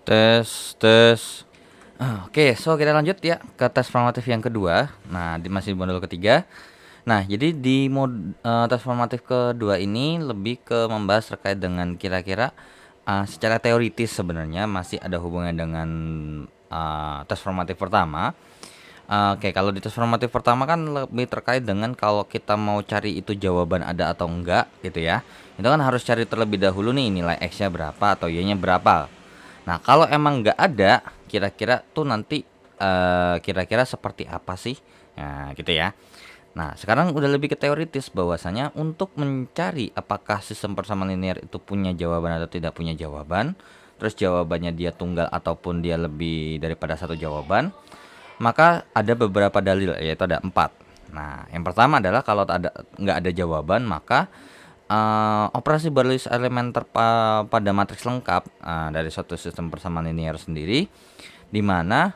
Tes, tes. Oke, so kita lanjut ya ke tes formatif yang kedua. Nah, masih di modul ketiga. Nah, jadi di tes formatif kedua ini lebih ke membahas terkait dengan kira-kira secara teoritis sebenarnya masih ada hubungan dengan tes formatif pertama. Oke, kalau di tes formatif pertama kan lebih terkait dengan kalau kita mau cari itu jawaban ada atau enggak gitu ya. Itu kan harus cari terlebih dahulu nih nilai X-nya berapa atau Y-nya berapa. Nah, kalau emang nggak ada, kira-kira tuh nanti kira-kira seperti apa sih? Nah, gitu ya. Nah, sekarang udah lebih ke teoritis bahwasanya untuk mencari apakah sistem persamaan linear itu punya jawaban atau tidak punya jawaban, terus jawabannya dia tunggal ataupun dia lebih daripada satu jawaban, maka ada beberapa dalil, yaitu ada 4. Nah, yang pertama adalah kalau nggak ada jawaban, maka operasi baris elementer pada matriks lengkap dari suatu sistem persamaan linear sendiri, di mana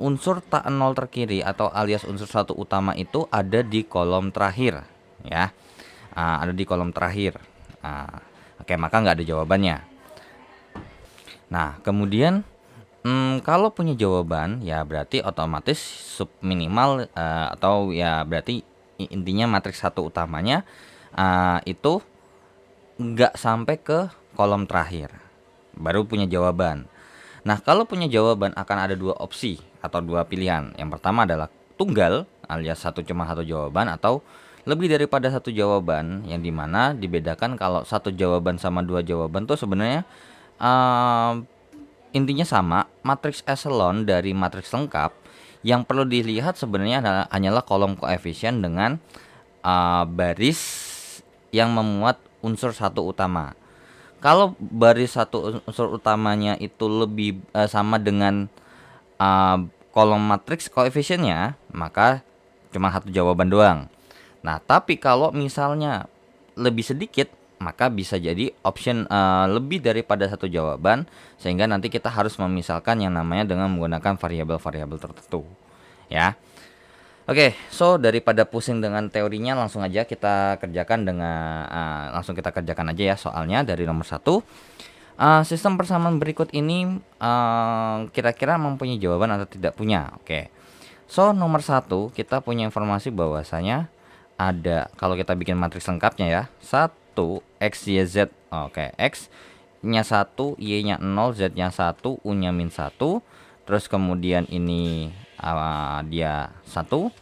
unsur tak nol terkiri atau alias unsur satu utama itu ada di kolom terakhir, ya. Ada di kolom terakhir. Oke, maka nggak ada jawabannya. Nah, kemudian kalau punya jawaban ya berarti otomatis sub minimal atau ya berarti intinya matriks satu utamanya itu nggak sampai ke kolom terakhir, baru punya jawaban. Nah, kalau punya jawaban akan ada dua opsi atau dua pilihan. Yang pertama adalah tunggal alias cuma satu jawaban, atau lebih daripada satu jawaban, yang dimana dibedakan kalau satu jawaban sama dua jawaban tuh sebenarnya intinya sama, matriks echelon dari matriks lengkap. Yang perlu dilihat sebenarnya hanyalah kolom koefisien dengan baris yang memuat unsur satu utama. Kalau baris satu unsur utamanya itu lebih sama dengan kolom matriks koefisiennya, maka cuma satu jawaban doang. Nah, tapi kalau misalnya lebih sedikit, maka bisa jadi option lebih daripada satu jawaban, sehingga nanti kita harus memisalkan yang namanya dengan menggunakan variabel-variabel tertentu, ya. Oke, so daripada pusing dengan teorinya, langsung aja kita kerjakan aja ya soalnya dari nomor 1. Sistem persamaan berikut ini kira-kira mempunyai jawaban atau tidak punya. Oke. So nomor 1 kita punya informasi bahwasanya ada, kalau kita bikin matriks lengkapnya ya, 1 X Y Z. Oke, X nya 1, Y nya 0, Z nya 1, U nya min 1. Terus kemudian ini dia 1,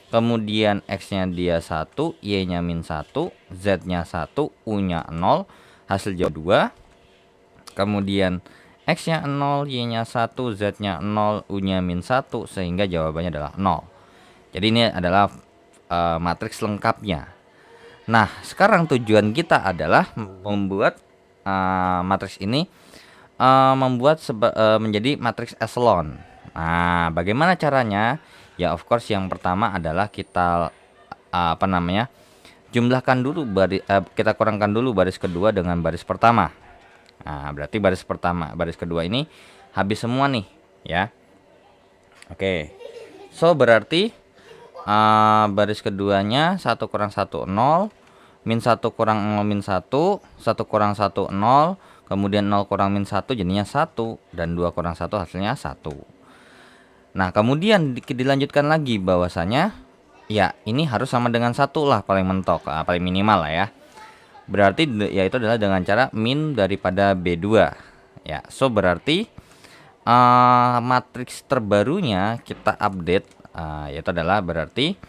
kemudian X nya dia 1, Y nya min 1, Z nya 1, U nya 0, hasil jawab 2. Kemudian X nya 0, Y nya 1, Z nya 0, U nya min 1, sehingga jawabannya adalah 0. Jadi ini adalah matriks lengkapnya. Nah, sekarang tujuan kita adalah membuat matriks ini menjadi matriks echelon. Nah, bagaimana caranya? Ya, of course yang pertama adalah kita jumlahkan dulu kita kurangkan dulu baris kedua dengan baris pertama. Nah, berarti baris kedua ini habis semua nih, ya. Oke. So, berarti baris keduanya 1 kurang 1 0, min 1 kurang 0 min 1, 1 kurang 1 0, kemudian 0 kurang min 1 jadinya 1, dan 2 kurang 1 hasilnya 1. Nah, kemudian dilanjutkan lagi bahwasanya ya ini harus sama dengan 1 lah, paling mentok, paling minimal lah ya. Berarti ya itu adalah dengan cara min daripada B2. Ya, so berarti matriks terbarunya kita update, yaitu adalah berarti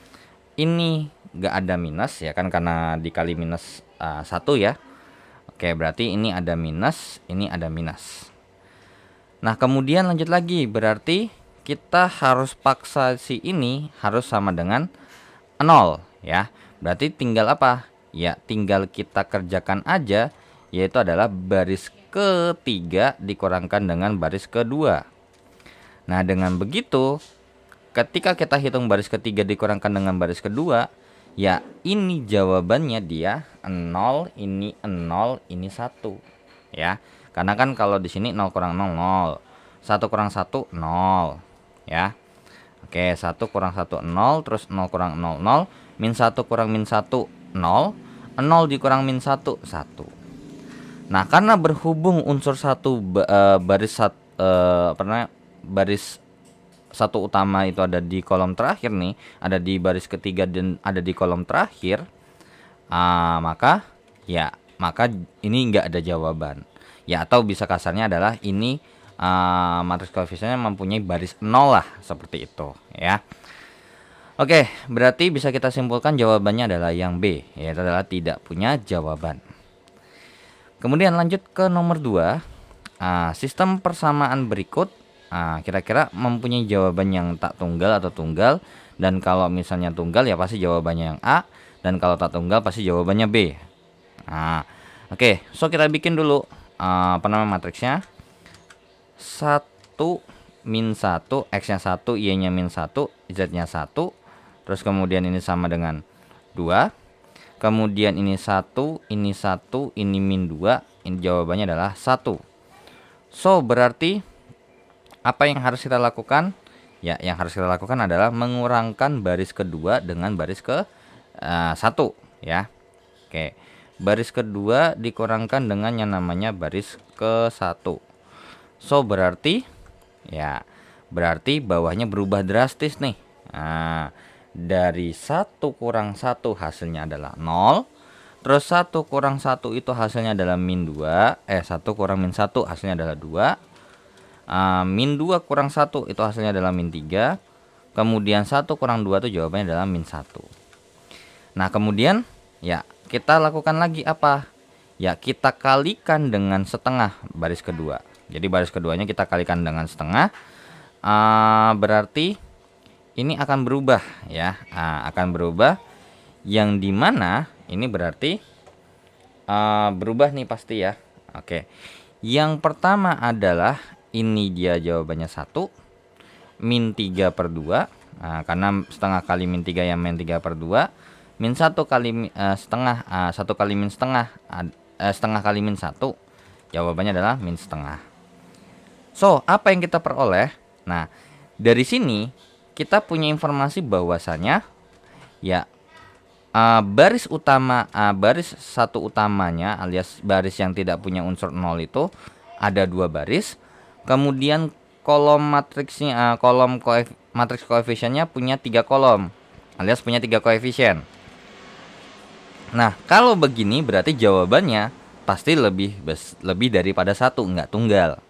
ini gak ada minus ya kan, karena dikali minus 1 ya. Oke, berarti ini ada minus, ini ada minus. Nah, kemudian lanjut lagi, berarti kita harus paksa si ini harus sama dengan 0 ya. Berarti tinggal apa? Ya, tinggal kita kerjakan aja, yaitu adalah baris ketiga dikurangkan dengan baris kedua. Nah, dengan begitu ketika kita hitung baris ketiga dikurangkan dengan baris kedua, ya ini jawabannya dia 0, ini 0, ini 1 ya. Karena kan kalau di sini 0 kurang 0 0, 1 kurang 1 0 ya. Oke, 1 kurang 1 0, terus 0 kurang 0 0, min 1 kurang min 1 0, 0 dikurang min 1 1. Nah, karena berhubung unsur satu baris satu utama itu ada di kolom terakhir nih, ada di baris ketiga dan ada di kolom terakhir, maka maka ini enggak ada jawaban. Ya, atau bisa kasarnya adalah ini matriks koefisiennya mempunyai baris 0 lah, seperti itu ya. Oke, berarti bisa kita simpulkan jawabannya adalah yang B, yaitu adalah tidak punya jawaban. Kemudian lanjut ke nomor 2. Sistem persamaan berikut kira-kira mempunyai jawaban yang tak tunggal atau tunggal, dan kalau misalnya tunggal ya pasti jawabannya yang A, dan kalau tak tunggal pasti jawabannya B. Oke, so kita bikin dulu matriksnya. 1 min 1, X-nya 1, Y-nya min 1, Z-nya 1. Terus kemudian ini sama dengan 2. Kemudian ini 1, ini min 2. Ini jawabannya adalah 1. So, berarti apa yang harus kita lakukan? Ya, yang harus kita lakukan adalah mengurangkan baris kedua dengan baris ke 1 ya. Oke. Baris kedua dikurangkan dengan yang namanya baris ke 1. So, berarti bawahnya berubah drastis nih. Dari 1 kurang 1 hasilnya adalah 0. Terus 1 kurang 1 itu hasilnya adalah min 2. 1 kurang min 1 hasilnya adalah 2. Min 2 kurang 1 itu hasilnya adalah min 3. Kemudian 1 kurang 2 itu jawabannya adalah min 1. Nah, kemudian kita lakukan lagi apa? Ya, kita kalikan dengan setengah baris kedua. Jadi baris keduanya kita kalikan dengan setengah. Berarti ini akan berubah ya, akan berubah, yang dimana ini berarti berubah nih pasti ya. Oke, yang pertama adalah ini dia jawabannya 1 min 3 per 2. Karena setengah kali min 3 yang min 3 per 2. Min 1 kali setengah, 1 kali min setengah, setengah kali min 1, jawabannya adalah min setengah. So, apa yang kita peroleh? Nah, dari sini kita punya informasi bahwasanya baris utama, baris satu utamanya alias baris yang tidak punya unsur 0 itu ada 2 baris. Kemudian kolom matriksnya, matriks koefisiennya punya 3 kolom alias punya 3 koefisien. Nah, kalau begini berarti jawabannya pasti lebih daripada 1, enggak tunggal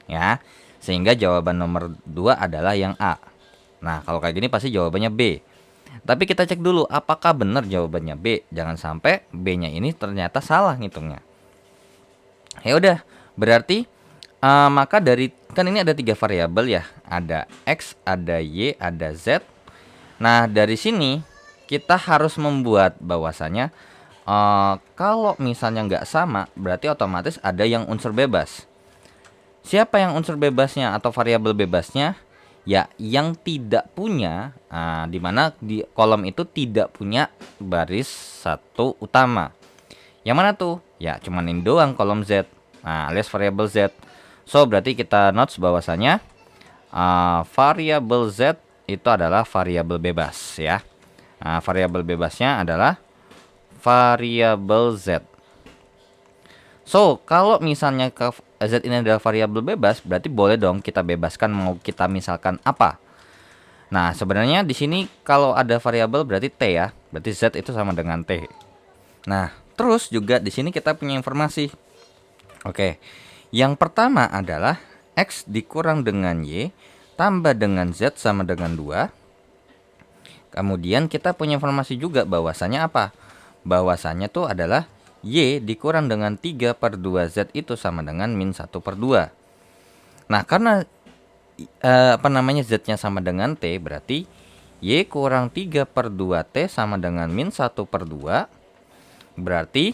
ya. Sehingga jawaban nomor 2 adalah yang A. Nah, kalau kayak gini pasti jawabannya B. Tapi kita cek dulu apakah benar jawabannya B. Jangan sampai B-nya ini ternyata salah ngitungnya. Ya udah, berarti maka dari kan ini ada 3 variabel ya. Ada X, ada Y, ada Z. Nah, dari sini kita harus membuat bahwasanya kalau misalnya nggak sama, berarti otomatis ada yang unsur bebas. Siapa yang unsur bebasnya atau variabel bebasnya? Ya, yang tidak punya, dimana di kolom itu tidak punya baris satu utama. Yang mana tuh? Ya, cuman ini doang kolom Z, alias variabel Z. So, berarti kita notes bahwasanya variabel Z itu adalah variabel bebas ya. Variabel bebasnya adalah variabel Z. So, kalau misalnya Z ini adalah variabel bebas, berarti boleh dong kita bebaskan mau kita misalkan apa. Nah, sebenarnya di sini kalau ada variabel berarti T ya. Berarti Z itu sama dengan T. Nah, terus juga di sini kita punya informasi. Oke. Yang pertama adalah X dikurang dengan Y tambah dengan Z sama dengan 2. Kemudian kita punya informasi juga bahwasanya apa? Bahwasanya tuh adalah Y dikurang dengan 3 per 2 Z itu sama dengan min 1 per 2. Nah, karena Z-nya sama dengan T, berarti Y kurang 3 per 2 T sama dengan min 1 per 2. Berarti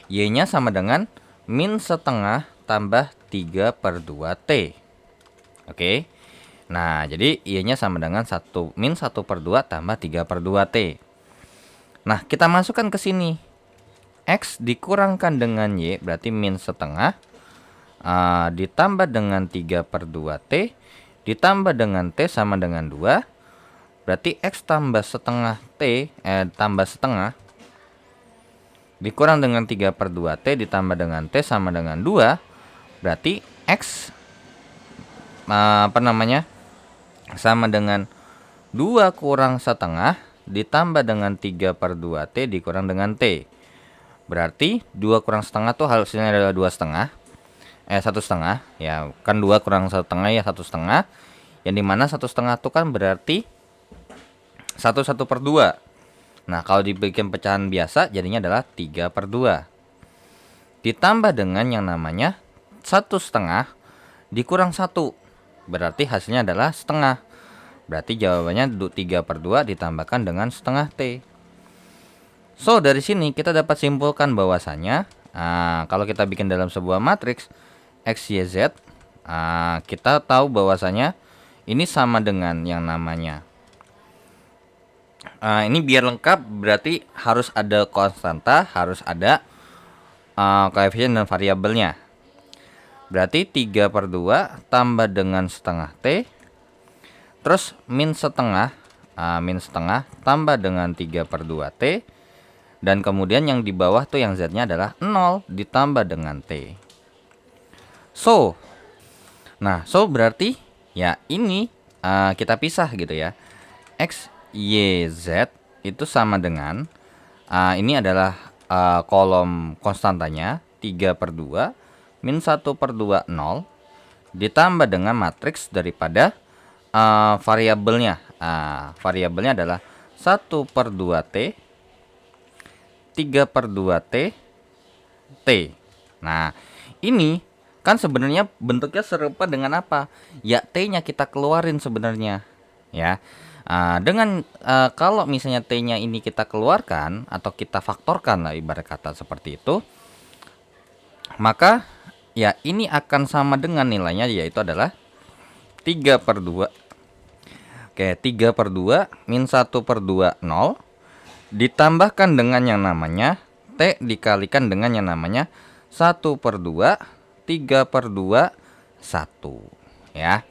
Y-nya sama dengan min setengah tambah 3 per 2 T. Oke. Nah, jadi Y-nya sama dengan min 1 per 2 tambah 3 per 2 T. Nah, kita masukkan ke sini. X dikurangkan dengan Y berarti min setengah, ditambah dengan 3 per 2 T, ditambah dengan T sama dengan 2. Berarti X tambah setengah T, tambah setengah, dikurang dengan 3/2T ditambah dengan T sama dengan 2. Berarti X sama dengan 2 kurang setengah ditambah dengan 3/2T dikurang dengan T. Berarti 2 kurang setengah tuh hasilnya adalah 2,5. 1,5 ya, kan 2 kurang 1,5 ya 1,5. Yang dimana 1,5 tuh kan berarti 1/2. Nah, kalau dibikin pecahan biasa jadinya adalah 3/2. Ditambah dengan yang namanya 1,5 dikurang 1. Berarti hasilnya adalah setengah. Berarti jawabannya 3/2 ditambahkan dengan setengah T. So, dari sini kita dapat simpulkan bahwasanya kalau kita bikin dalam sebuah matriks X, Y, Z, kita tahu bahwasanya ini sama dengan yang namanya ini biar lengkap berarti harus ada konstanta, harus ada koefisien dan variabelnya. Berarti 3/2 tambah dengan setengah T, terus min setengah tambah dengan 3/2T, dan kemudian yang di bawah tuh yang Z-nya adalah 0 ditambah dengan T. So berarti ya ini kita pisah gitu ya. X, Y, Z itu sama dengan ini adalah kolom konstantanya 3/2 min 1/2 0 ditambah dengan matriks daripada variabelnya. Variabelnya adalah 1/2T 3/2T T. Nah, ini kan sebenarnya bentuknya serupa dengan apa? Ya, T-nya kita keluarin sebenarnya. Ya. Dengan kalau misalnya T-nya ini kita keluarkan atau kita faktorkan lah ibarat kata seperti itu, maka ya ini akan sama dengan nilainya yaitu adalah 3/2. Oke, 3/2 min 1/2 0 ditambahkan dengan yang namanya T dikalikan dengan yang namanya 1/2 3/2 1 ya.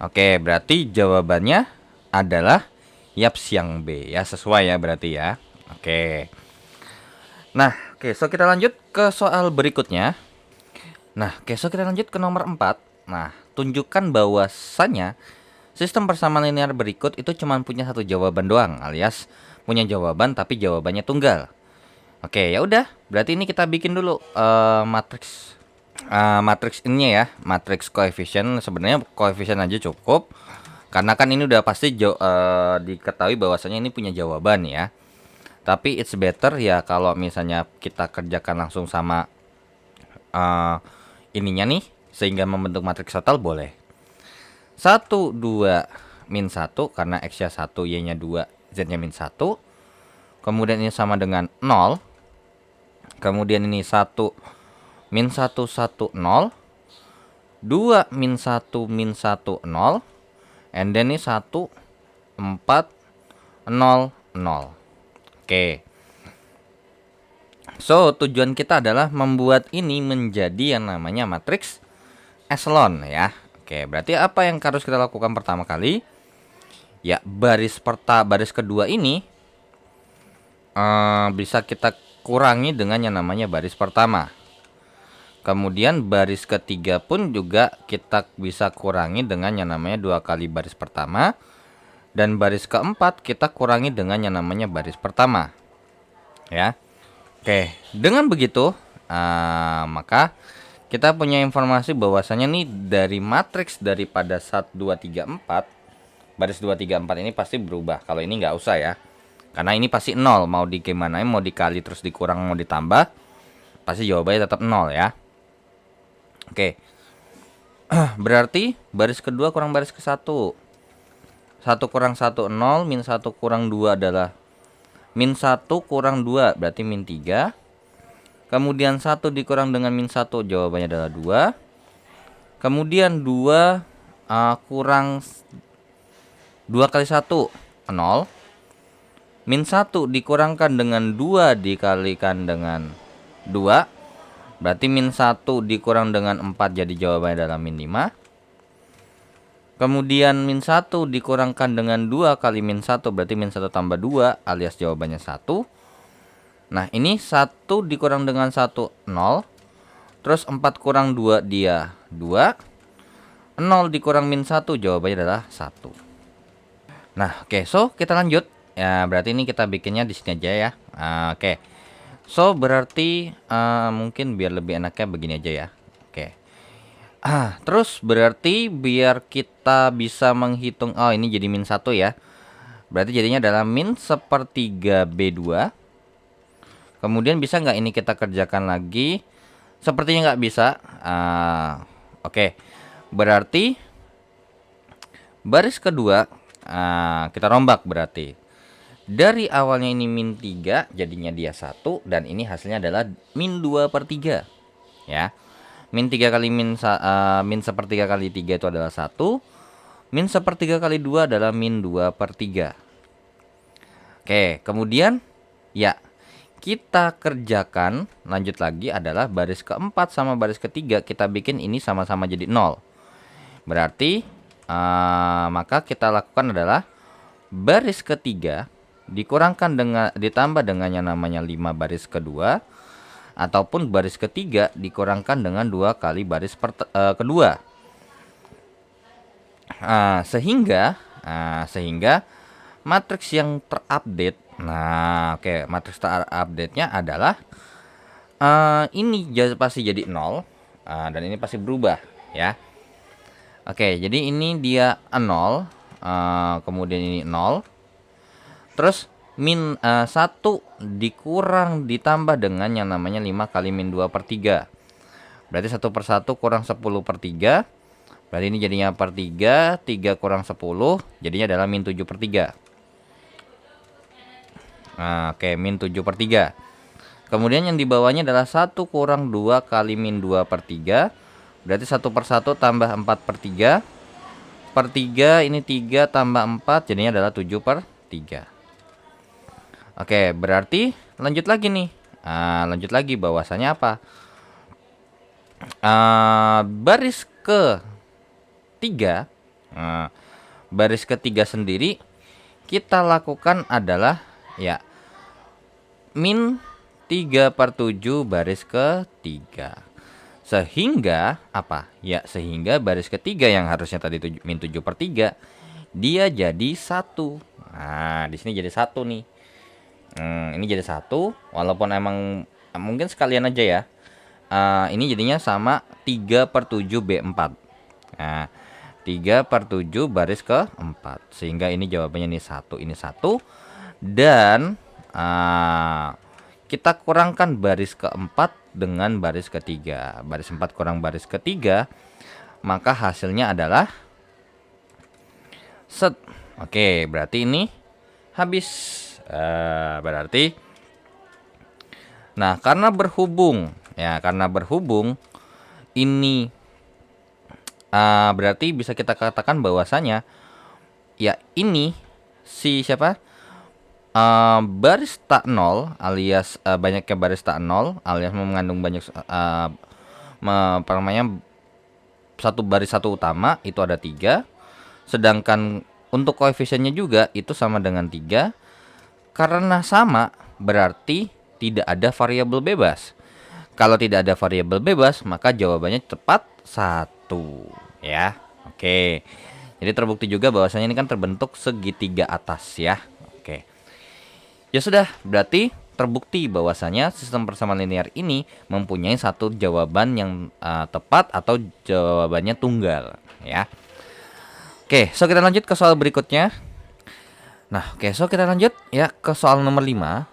Oke, berarti jawabannya adalah yaps yang B ya, sesuai ya berarti ya. Oke. Nah, so kita lanjut ke soal berikutnya. So kita lanjut ke nomor 4. Nah, tunjukkan bahwasannya sistem persamaan linear berikut itu cuma punya satu jawaban doang, alias punya jawaban tapi jawabannya tunggal. Oke, ya udah. Berarti ini kita bikin dulu matriks ininya ya, matriks koefisien. Sebenarnya koefisien aja cukup karena kan ini udah pasti diketahui bahwasanya ini punya jawaban ya. Tapi it's better ya kalau misalnya kita kerjakan langsung sama ininya nih sehingga membentuk matriks total boleh. 1 2 min 1 karena X-nya 1, Y-nya 2, Z-nya min 1. Kemudian ini sama dengan 0. Kemudian ini 1 min 1 1 0. 2 min 1 min 1 0. And then ini 1 4 0 0. Oke. So, tujuan kita adalah membuat ini menjadi yang namanya matriks echelon ya. Oke, berarti apa yang harus kita lakukan pertama kali? Ya, baris kedua ini bisa kita kurangi dengan yang namanya baris pertama. Kemudian baris ketiga pun juga kita bisa kurangi dengan yang namanya 2 kali baris pertama. Dan baris keempat kita kurangi dengan yang namanya baris pertama. Ya. Oke, dengan begitu maka kita punya informasi bahwasanya nih dari matriks daripada 1 2 3 4 baris 2 3 4 ini pasti berubah. Kalau ini nggak usah ya. Karena ini pasti 0, mau gimana, mau dikali terus dikurang mau ditambah, pasti jawabannya tetap 0 ya. Oke. Berarti baris kedua kurang baris ke 1. 1 kurang 1 0, min 1 kurang 2 adalah min 1 kurang 2 berarti min 3. Kemudian 1 dikurang dengan min 1 jawabannya adalah 2. Kemudian 2 kurang 2 kali 1 0. Min 1 dikurangkan dengan 2 dikalikan dengan 2. Berarti min 1 dikurang dengan 4 jadi jawabannya adalah min 5. Kemudian min 1 dikurangkan dengan 2 kali min 1 berarti min 1 tambah 2 alias jawabannya 1. Nah, ini 1 dikurang dengan 1, 0. Terus 4 kurang 2 dia 2. 0 dikurang min 1 jawabannya adalah 1. Nah, oke, so kita lanjut. Ya, berarti ini kita bikinnya di sini aja ya. Oke. So, berarti mungkin biar lebih enaknya begini aja ya. Oke. Terus berarti biar kita bisa menghitung, oh ini jadi min 1 ya. Berarti jadinya adalah min 1/3 B2. Kemudian bisa nggak ini kita kerjakan lagi? Sepertinya nggak bisa. Oke. Berarti baris kedua kita rombak berarti. Dari awalnya ini min 3, jadinya dia 1, dan ini hasilnya adalah min 2/3. Ya. Min 3 kali min 1/3 kali 3 itu adalah 1. Min 1/3 kali 2 adalah min 2/3. Oke, kemudian ya kita kerjakan lanjut lagi adalah baris keempat sama baris ketiga kita bikin ini sama-sama jadi 0. Berarti maka kita lakukan adalah baris ketiga dikurangkan dengan ditambah dengan yang namanya 5 baris kedua, ataupun baris ketiga dikurangkan dengan 2 kali baris kedua. Sehingga matriks yang terupdate. Nah, oke, matriks terupdate-nya adalah ini pasti jadi 0, dan ini pasti berubah ya. Oke, jadi ini dia 0, kemudian ini 0. Terus min 1 dikurang ditambah dengan yang namanya 5 kali min 2/3. Berarti 1/1 kurang 10/3. Berarti ini jadinya per 3, 3 kurang 10, jadinya adalah min 7/3. Oke, min 7/3. Kemudian yang di bawahnya adalah 1 kurang 2 kali min 2/3. Berarti 1/1 tambah 4/3. Per 3 ini 3 tambah 4, jadinya adalah 7/3. Oke, berarti lanjut lagi nih. Lanjut lagi bahwasanya apa? Baris ke 3, baris ketiga sendiri kita lakukan adalah ya min 3/7 baris ketiga. Sehingga apa? Ya, sehingga baris ketiga yang harusnya tadi min 7/3 dia jadi 1. Nah, di sini jadi 1 nih. Ini jadi 1, walaupun emang mungkin sekalian aja ya. Ini jadinya sama 3/7 B4. Nah, 3/7 baris ke-4. Sehingga ini jawabannya ini 1, ini 1. Dan kita kurangkan baris ke-4 dengan baris ketiga. Baris 4 kurang baris ketiga, maka hasilnya adalah set. Oke, berarti ini habis. Berarti karena berhubung ini berarti bisa kita katakan bahwasanya ya ini si siapa baris tak 0 alias banyaknya baris tak 0 alias mengandung banyak satu baris satu utama itu ada 3, sedangkan untuk koefisiennya juga itu sama dengan 3. Karena sama berarti tidak ada variabel bebas. Kalau tidak ada variabel bebas, maka jawabannya tepat 1 ya. Oke. Jadi terbukti juga bahwasanya ini kan terbentuk segitiga atas ya. Oke. Ya sudah, berarti terbukti bahwasanya sistem persamaan linear ini mempunyai satu jawaban yang tepat atau jawabannya tunggal ya. Oke, so kita lanjut ke soal berikutnya. Nah, oke, so kita lanjut ya ke soal nomor 5.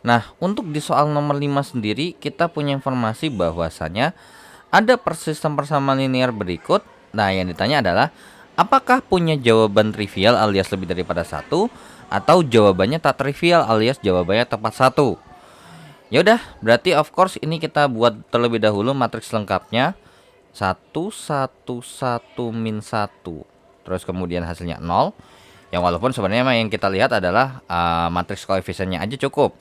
Nah, untuk di soal nomor 5 sendiri kita punya informasi bahwasanya ada sistem persamaan linear berikut. Nah, yang ditanya adalah apakah punya jawaban trivial alias lebih daripada 1, atau jawabannya tak trivial alias jawabannya tepat 1. Ya udah, berarti of course ini kita buat terlebih dahulu matriks lengkapnya. 1 1 1 min 1. Terus kemudian hasilnya 0. Yang walaupun sebenarnya yang kita lihat adalah matriks koefisiennya aja cukup.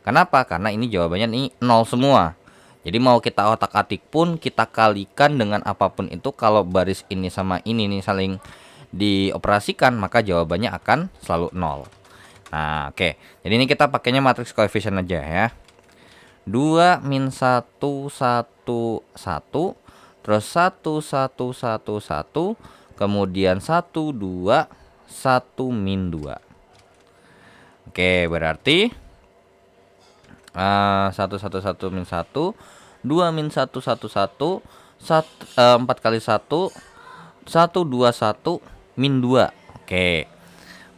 Kenapa? Karena ini jawabannya ini 0 semua. Jadi mau kita otak-atik pun kita kalikan dengan apapun itu, kalau baris ini sama ini nih saling dioperasikan maka jawabannya akan selalu 0. Nah, oke. Jadi ini kita pakainya matriks koefisien aja ya. 2 min 1 1 1, terus 1 1 1 1, kemudian 1 2 1 min 2. Oke, berarti 1 1 1 min 1, 2 min 1 1 1, 4 kali 1 1 2 1 min 2. Oke.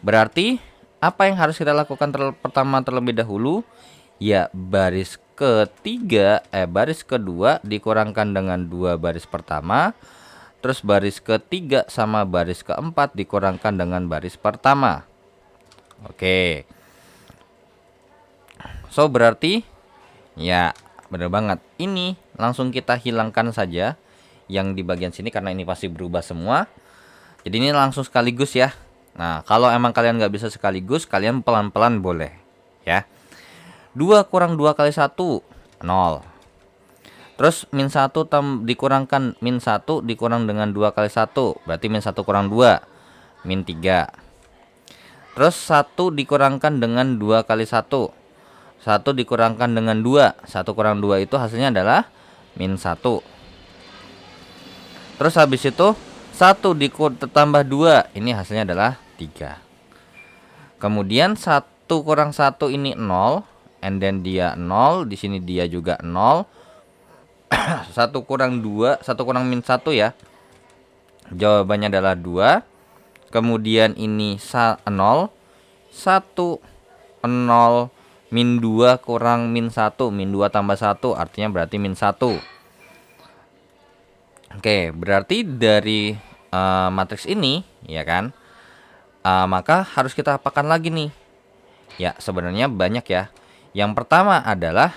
Berarti apa yang harus kita lakukan pertama terlebih dahulu? Ya, baris kedua dikurangkan dengan 2 baris pertama. Terus baris ketiga sama baris keempat dikurangkan dengan baris pertama. Oke. So, berarti ya bener banget. Ini langsung kita hilangkan saja yang di bagian sini karena ini pasti berubah semua. Jadi ini langsung sekaligus ya. Nah, kalau emang kalian nggak bisa sekaligus, kalian pelan-pelan boleh ya. 2 kurang 2 kali 1 0. Terus min 1 dikurangkan min 1 dikurang dengan 2 kali 1, berarti min 1 kurang 2 min 3. Terus 1 dikurangkan dengan 2 kali 1, 1 dikurangkan dengan 2, 1 kurang 2 itu hasilnya adalah min 1. Terus habis itu 1 ditambah 2, ini hasilnya adalah 3. Kemudian 1 kurang 1 ini 0, and then dia 0, di sini dia juga 0. 1 kurang 2, 1 kurang min 1 ya. Jawabannya adalah 2. Kemudian ini 0, 1 0 min 2 kurang min 1, min 2 tambah 1 artinya berarti min 1. Oke, berarti dari matriks ini ya kan, maka harus kita apakan lagi nih? Ya, sebenarnya banyak ya. Yang pertama adalah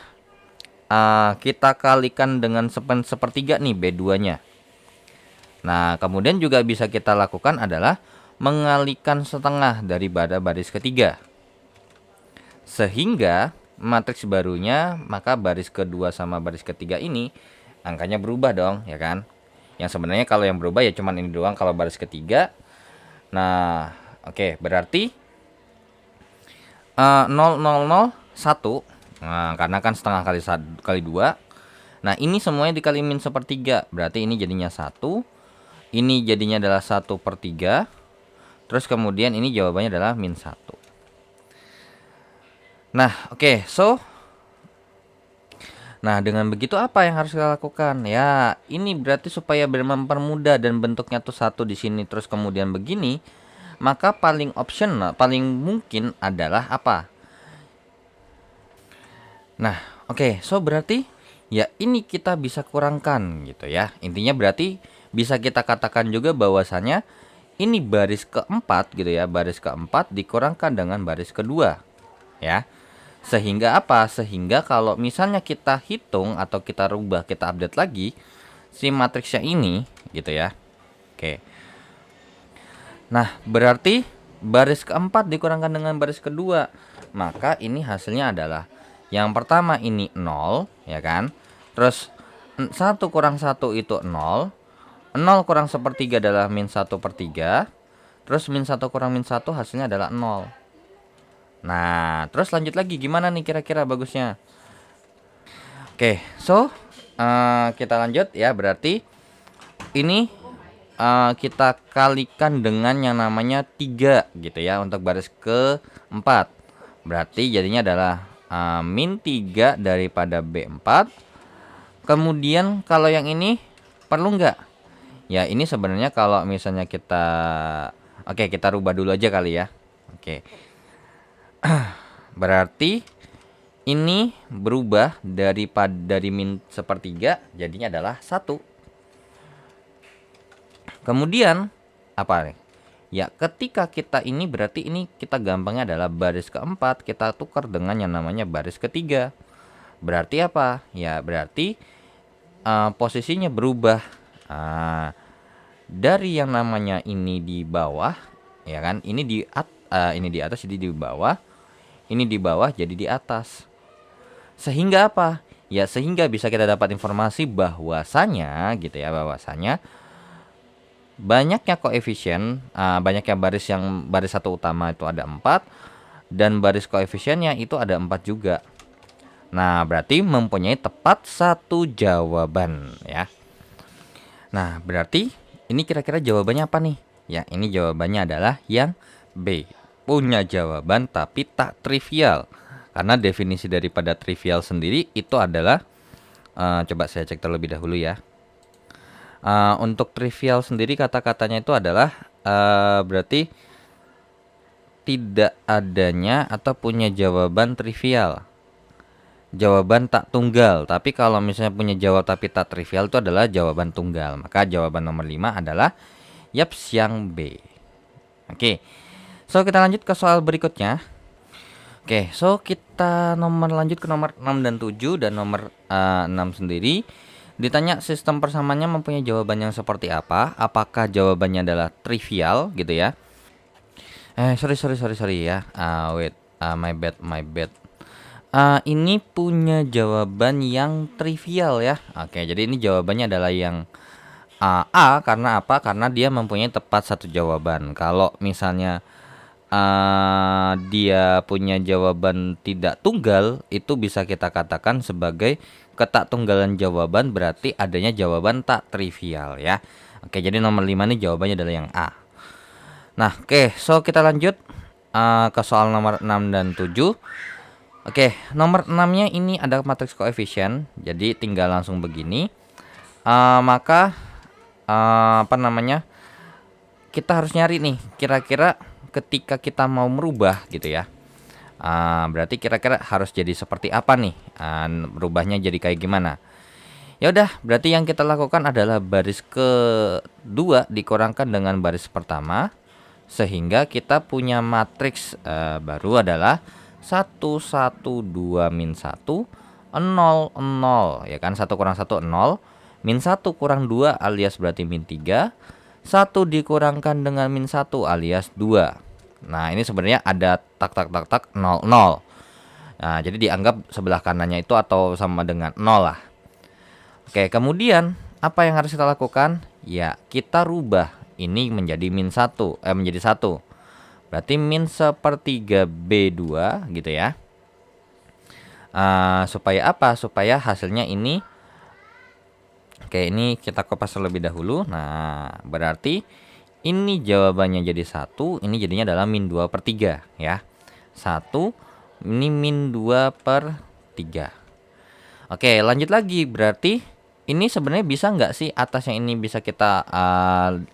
kita kalikan dengan sepertiga nih B2-nya. Nah, kemudian juga bisa kita lakukan adalah mengalikan setengah daripada baris ketiga. Sehingga matriks barunya, maka baris kedua sama baris ketiga ini angkanya berubah dong, ya kan? Yang sebenarnya kalau yang berubah ya cuman ini doang kalau baris ketiga. Nah, oke, berarti 0 0 0 1. Nah, karena kan setengah kali 2. Nah, ini semuanya dikali min sepertiga, berarti ini jadinya 1. Ini jadinya adalah 1/3. Terus kemudian ini jawabannya adalah min 1. Nah, oke, nah, dengan begitu apa yang harus kita lakukan? Ya, ini berarti supaya mempermudah dan bentuknya tuh 1 di sini terus kemudian begini, maka paling optional, paling mungkin adalah apa? Nah, oke, berarti ya ini kita bisa kurangkan gitu ya. Intinya berarti bisa kita katakan juga bahwasanya ini baris keempat gitu ya, baris keempat dikurangkan dengan baris kedua ya. Sehingga apa? Sehingga kalau misalnya kita hitung atau kita rubah, kita update lagi si matriksnya ini gitu ya. Oke. Nah, berarti baris keempat dikurangkan dengan baris kedua, maka ini hasilnya adalah yang pertama ini 0 ya kan. Terus 1 kurang 1 itu 0. 0 kurang sepertiga adalah min 1/3. Terus min 1 kurang min 1 hasilnya adalah 0. Nah, terus lanjut lagi gimana nih kira-kira bagusnya? Oke, kita lanjut ya. Berarti ini kita kalikan dengan yang namanya 3 gitu ya untuk baris keempat. Berarti jadinya adalah min 3 daripada B4. Kemudian kalau yang ini perlu nggak? Ya, ini sebenarnya kalau misalnya kita rubah dulu aja kali ya. Oke. Berarti ini berubah dari min sepertiga jadinya adalah 1. Kemudian apa nih? Ya, ketika kita ini berarti ini kita gampangnya adalah baris keempat kita tukar dengan yang namanya baris ketiga. Berarti apa? Ya, berarti posisinya berubah. Dari yang namanya ini di bawah, ya kan? Ini di atas, jadi di bawah. Ini di bawah jadi di atas. Sehingga apa? Ya, sehingga bisa kita dapat informasi bahwasanya gitu ya, bahwasanya banyaknya koefisien, banyaknya baris satu utama itu ada 4 dan baris koefisiennya itu ada 4 juga. Nah, berarti mempunyai tepat satu jawaban ya. Nah, berarti ini kira-kira jawabannya apa nih? Ya, ini jawabannya adalah yang B. Punya jawaban tapi tak trivial. Karena definisi daripada trivial sendiri itu adalah coba saya cek terlebih dahulu ya. Untuk trivial sendiri kata-katanya itu adalah berarti tidak adanya atau punya jawaban trivial. Jawaban tak tunggal. Tapi kalau misalnya punya jawab tapi tak trivial itu adalah jawaban tunggal. Maka jawaban nomor 5 adalah yaps yang B. Oke. So kita lanjut ke soal berikutnya. Oke, so kita lanjut ke nomor 6 dan 7 dan nomor 6 sendiri. Ditanya sistem persamaannya mempunyai jawaban yang seperti apa? Apakah jawabannya adalah trivial gitu ya? Sorry ya. Wait, my bad. Ini punya jawaban yang trivial ya. Oke, jadi ini jawabannya adalah yang A. Karena apa? Karena dia mempunyai tepat satu jawaban. Kalau misalnya dia punya jawaban tidak tunggal, itu bisa kita katakan sebagai ketak-tunggalan jawaban, berarti adanya jawaban tak trivial ya. Oke, jadi nomor 5 ini jawabannya adalah yang A. Nah, oke, so kita lanjut ke soal nomor 6 dan 7. Oke, nomor 6-nya ini ada matriks koefisien. Jadi tinggal langsung begini. Maka apa namanya? Kita harus nyari nih kira-kira ketika kita mau merubah gitu ya. Berarti kira-kira harus jadi seperti apa nih? Merubahnya jadi kayak gimana? Ya udah, berarti yang kita lakukan adalah baris kedua dikurangkan dengan baris pertama, sehingga kita punya matriks baru adalah 1 1 2 min 1 0 0 ya kan. 1 kurang 1 0, min 1 kurang 2 alias berarti min 3, 1 dikurangkan dengan min 1 alias 2. Nah, ini sebenarnya ada tak 0 0. Nah, jadi dianggap sebelah kanannya itu atau sama dengan 0 lah. Oke, kemudian apa yang harus kita lakukan? Ya, kita rubah ini menjadi min 1, menjadi 1. Berarti min 1/3 B2 gitu ya. Supaya apa? Supaya hasilnya ini, oke, ini kita kopas terlebih dahulu. Nah, berarti ini jawabannya jadi 1, ini jadinya adalah min 2/3 ya. 1, ini min 2/3. Oke, lanjut lagi. Berarti ini sebenarnya bisa nggak sih atasnya ini bisa kita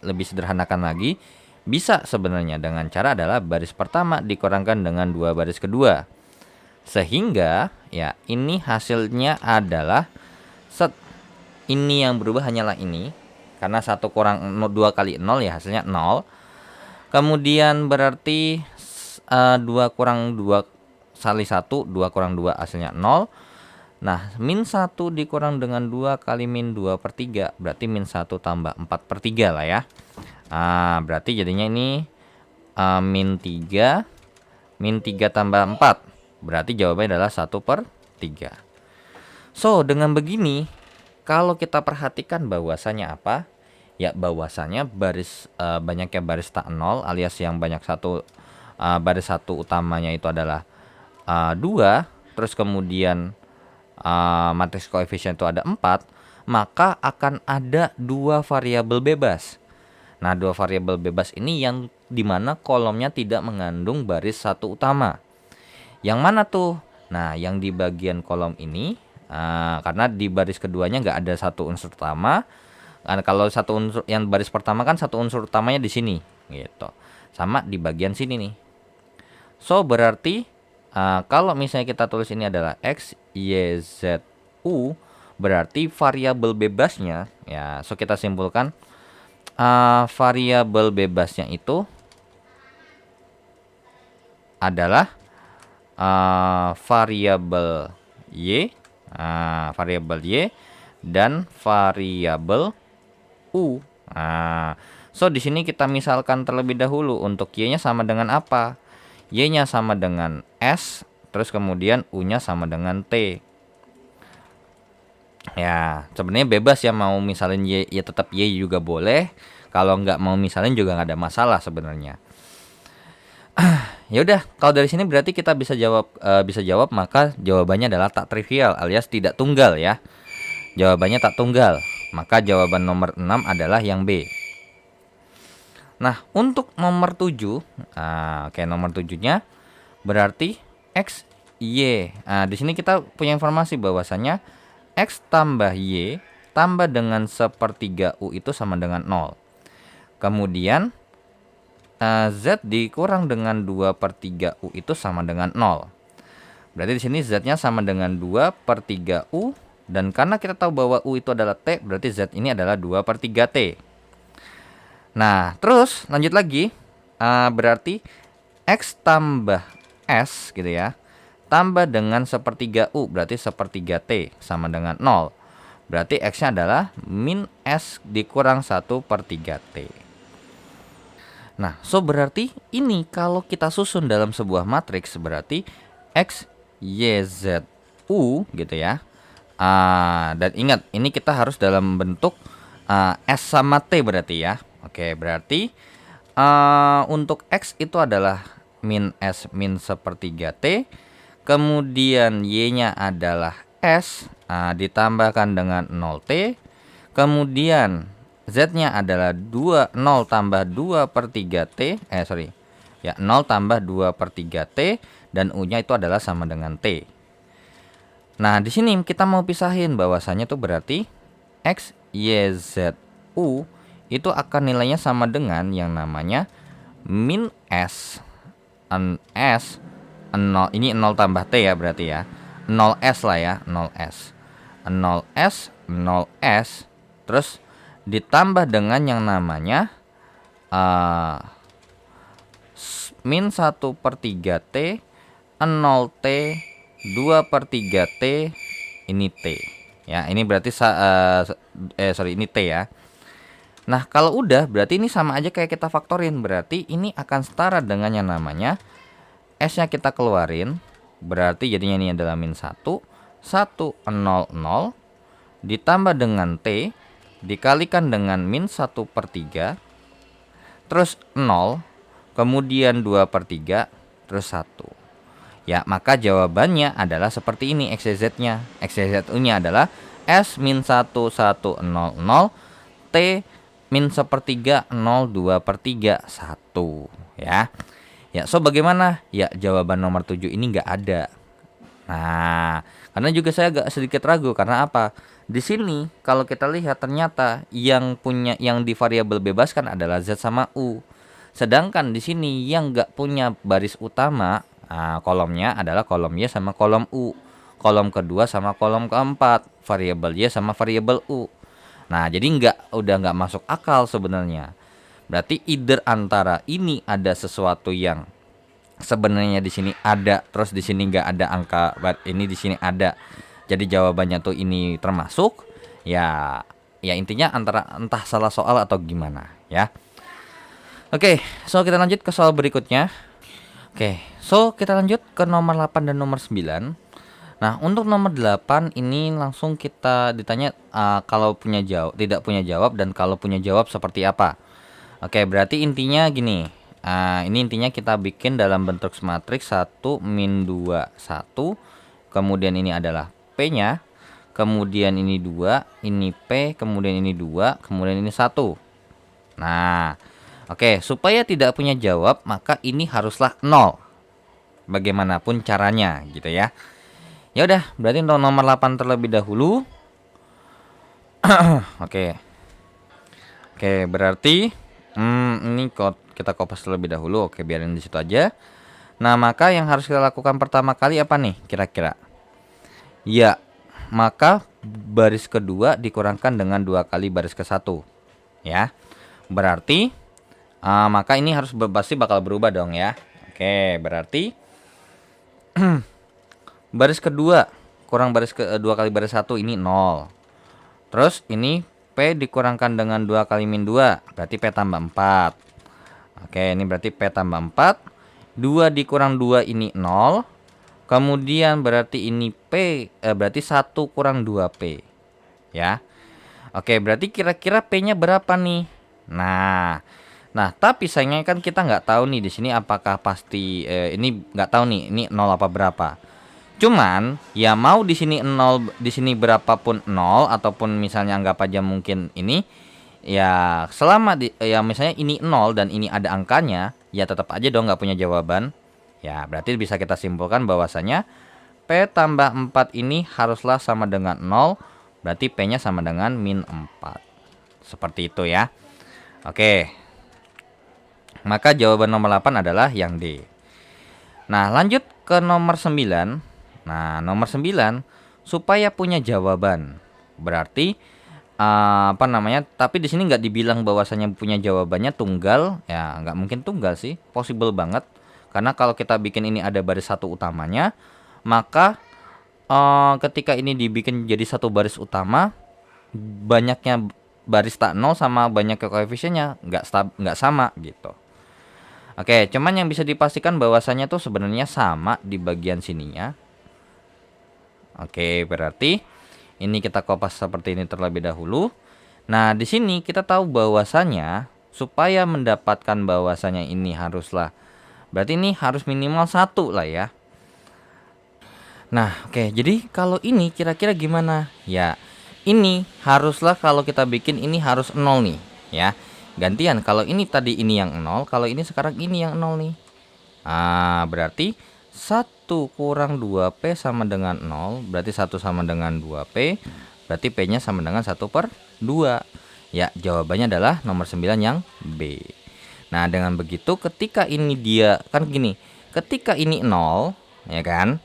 lebih sederhanakan lagi? Bisa sebenarnya, dengan cara adalah baris pertama dikurangkan dengan 2 baris kedua. Sehingga ya ini hasilnya adalah ini yang berubah hanyalah ini. Karena 1 kurang 2 kali 0 ya hasilnya 0. Kemudian berarti 2 kurang 2 kali 1, 2 kurang 2 hasilnya 0. Nah, min 1 dikurang dengan 2 kali min 2/3, berarti min 1 tambah 4/3 lah ya. Berarti jadinya ini min 3 tambah 4, berarti jawabannya adalah 1/3. So, dengan begini, kalau kita perhatikan bahwasanya apa? Ya, bahwasanya baris banyaknya baris tak 0 alias yang banyak baris 1 utamanya itu adalah 2, terus kemudian matriks koefisien itu ada 4, maka akan ada 2 variabel bebas. Nah, 2 variabel bebas ini yang dimana kolomnya tidak mengandung baris 1 utama. Yang mana tuh? Nah, yang di bagian kolom ini, karena di baris keduanya nggak ada satu unsur utama. Kalau satu unsur yang baris pertama kan satu unsur utamanya di sini, gitu. Sama di bagian sini nih. So, berarti kalau misalnya kita tulis ini adalah X, Y, Z, U, berarti variabel bebasnya ya. So kita simpulkan variabel bebasnya itu adalah variabel Y, dan variabel U. So di sini kita misalkan terlebih dahulu untuk Y-nya sama dengan apa? Y-nya sama dengan S, terus kemudian U-nya sama dengan T. Ya, sebenarnya bebas ya, mau misalin Y, ya tetap Y juga boleh. Kalau nggak mau misalin juga nggak ada masalah sebenarnya. Ya udah, kalau dari sini berarti kita bisa jawab maka jawabannya adalah tak trivial alias tidak tunggal ya. Jawabannya tak tunggal. Maka jawaban nomor 6 adalah yang B. Nah, untuk nomor 7, oke, nomor 7-nya berarti X, Y. Nah, di sini kita punya informasi bahwasanya X tambah Y tambah dengan sepertiga U itu sama dengan 0. Kemudian Z dikurang dengan 2/3 U itu sama dengan 0. Berarti di sini Z-nya sama dengan 2/3 U. Dan karena kita tahu bahwa U itu adalah T, berarti Z ini adalah 2/3 T. Nah, terus lanjut lagi. Berarti X tambah S gitu ya, tambah dengan sepertiga U, berarti sepertiga T sama dengan 0. Berarti X-nya adalah min S dikurang 1/3 T. Nah, so berarti ini kalau kita susun dalam sebuah matriks berarti X, Y, Z, U gitu ya. Dan ingat, ini kita harus dalam bentuk S sama T berarti ya. Oke, berarti untuk X itu adalah min S min sepertiga T. Kemudian Y-nya adalah S ditambahkan dengan 0T. Kemudian Z-nya adalah 0 tambah 2/3 T. 0 tambah 2/3 T. Dan U-nya itu adalah sama dengan T. Nah, di sini kita mau pisahin bahwasanya tuh berarti X, Y, Z, U itu akan nilainya sama dengan yang namanya min S. S 0, ini 0 tambah T ya berarti ya. 0S lah ya, 0S. 0S, 0S, terus ditambah dengan yang namanya min 1/3 T, 0T, 2/3 T, ini T. Ya, ini berarti ini T ya. Nah, kalau udah berarti ini sama aja kayak kita faktorin. Berarti ini akan setara dengan yang namanya S-nya kita keluarin. Berarti jadinya ini adalah min 1, 1, 0, 0 ditambah dengan T dikalikan dengan min 1/3 terus 0 kemudian 2/3 terus 1. Ya, maka jawabannya adalah seperti ini X, Y, Z-nya. X, Y, Z, U-nya adalah S min 1, 1, 0, 0 T min sepertiga 0, 2/3 1 ya. Ya, so bagaimana? Ya, jawaban nomor 7 ini nggak ada. Nah, karena juga saya agak sedikit ragu karena apa? Di sini kalau kita lihat ternyata yang di variabel bebas kan adalah Z sama U. Sedangkan di sini yang nggak punya baris utama, kolomnya adalah kolom Y sama kolom U. Kolom kedua sama kolom keempat, variabel Y sama variabel U. Nah, jadi udah nggak masuk akal sebenarnya. Berarti either antara ini ada sesuatu yang sebenarnya di sini ada, terus di sini nggak ada angka, ini di sini ada. Jadi jawabannya tuh ini termasuk. Ya intinya entah salah soal atau gimana ya. Oke, so kita lanjut ke soal berikutnya. Oke, so kita lanjut ke nomor 8 dan nomor 9. Nah, untuk nomor 8 ini langsung kita ditanya kalau tidak punya jawab dan kalau punya jawab seperti apa. Oke, berarti intinya gini. Ini intinya kita bikin dalam bentuk matriks 1 min 2 1. Kemudian ini adalah P-nya. Kemudian ini 2, ini P, kemudian ini 2, kemudian ini 1. Nah, oke, supaya tidak punya jawab maka ini haruslah 0. Bagaimanapun caranya gitu ya. Ya udah, berarti untuk nomor 8 terlebih dahulu. Oke. Oke, berarti ini kita kopas terlebih dahulu. Oke, biarin di situ aja. Nah, maka yang harus kita lakukan pertama kali apa nih kira-kira? Ya, maka baris kedua dikurangkan dengan 2 kali baris ke 1. Ya. Berarti maka ini harus pasti bakal berubah dong ya. Oke, berarti baris kedua kurang baris ke 2 kali baris 1 ini 0. Terus ini P dikurangkan dengan 2 kali min 2, berarti P tambah 4. Oke, ini berarti P tambah 4. 2 dikurang 2 ini 0. Kemudian berarti ini P, berarti 1 kurang 2P. Ya. Oke, berarti kira-kira P-nya berapa nih? Nah, Nah, tapi sayangnya kan kita nggak tahu nih di sini apakah pasti ini nggak tahu nih ini nol apa berapa. Cuman ya mau di sini nol, di sini berapapun nol ataupun misalnya anggap aja mungkin ini ya selama ya misalnya ini nol dan ini ada angkanya, ya tetap aja dong nggak punya jawaban. Ya berarti bisa kita simpulkan bahwasanya P tambah 4 ini haruslah sama dengan nol, berarti P-nya sama dengan min 4. Seperti itu ya. Oke. Maka jawaban nomor 8 adalah yang D. Nah, lanjut ke nomor 9. Nah, nomor 9 supaya punya jawaban. Berarti apa namanya? Tapi di sini nggak dibilang bahwasanya punya jawabannya tunggal, ya nggak mungkin tunggal sih, possible banget. Karena kalau kita bikin ini ada baris satu utamanya, maka ketika ini dibikin jadi satu baris utama, banyaknya baris tak nol sama banyaknya koefisiennya nggak sama gitu. Oke, cuman yang bisa dipastikan bahwasanya tuh sebenarnya sama di bagian sininya. Oke, berarti ini kita kopas seperti ini terlebih dahulu. Nah, di sini kita tahu bahwasanya supaya mendapatkan bahwasanya ini haruslah, berarti ini harus minimal 1 lah ya. Nah, oke, jadi kalau ini kira-kira gimana? Ya, ini haruslah kalau kita bikin ini harus 0 nih ya. Gantian kalau ini tadi ini yang 0, kalau ini sekarang ini yang 0 nih. Berarti 1 kurang 2P sama dengan 0, berarti 1 sama dengan 2P, berarti P-nya sama dengan 1/2. Ya, jawabannya adalah nomor 9 yang B. Nah, dengan begitu ketika ini dia, kan gini, ketika ini 0, ya kan,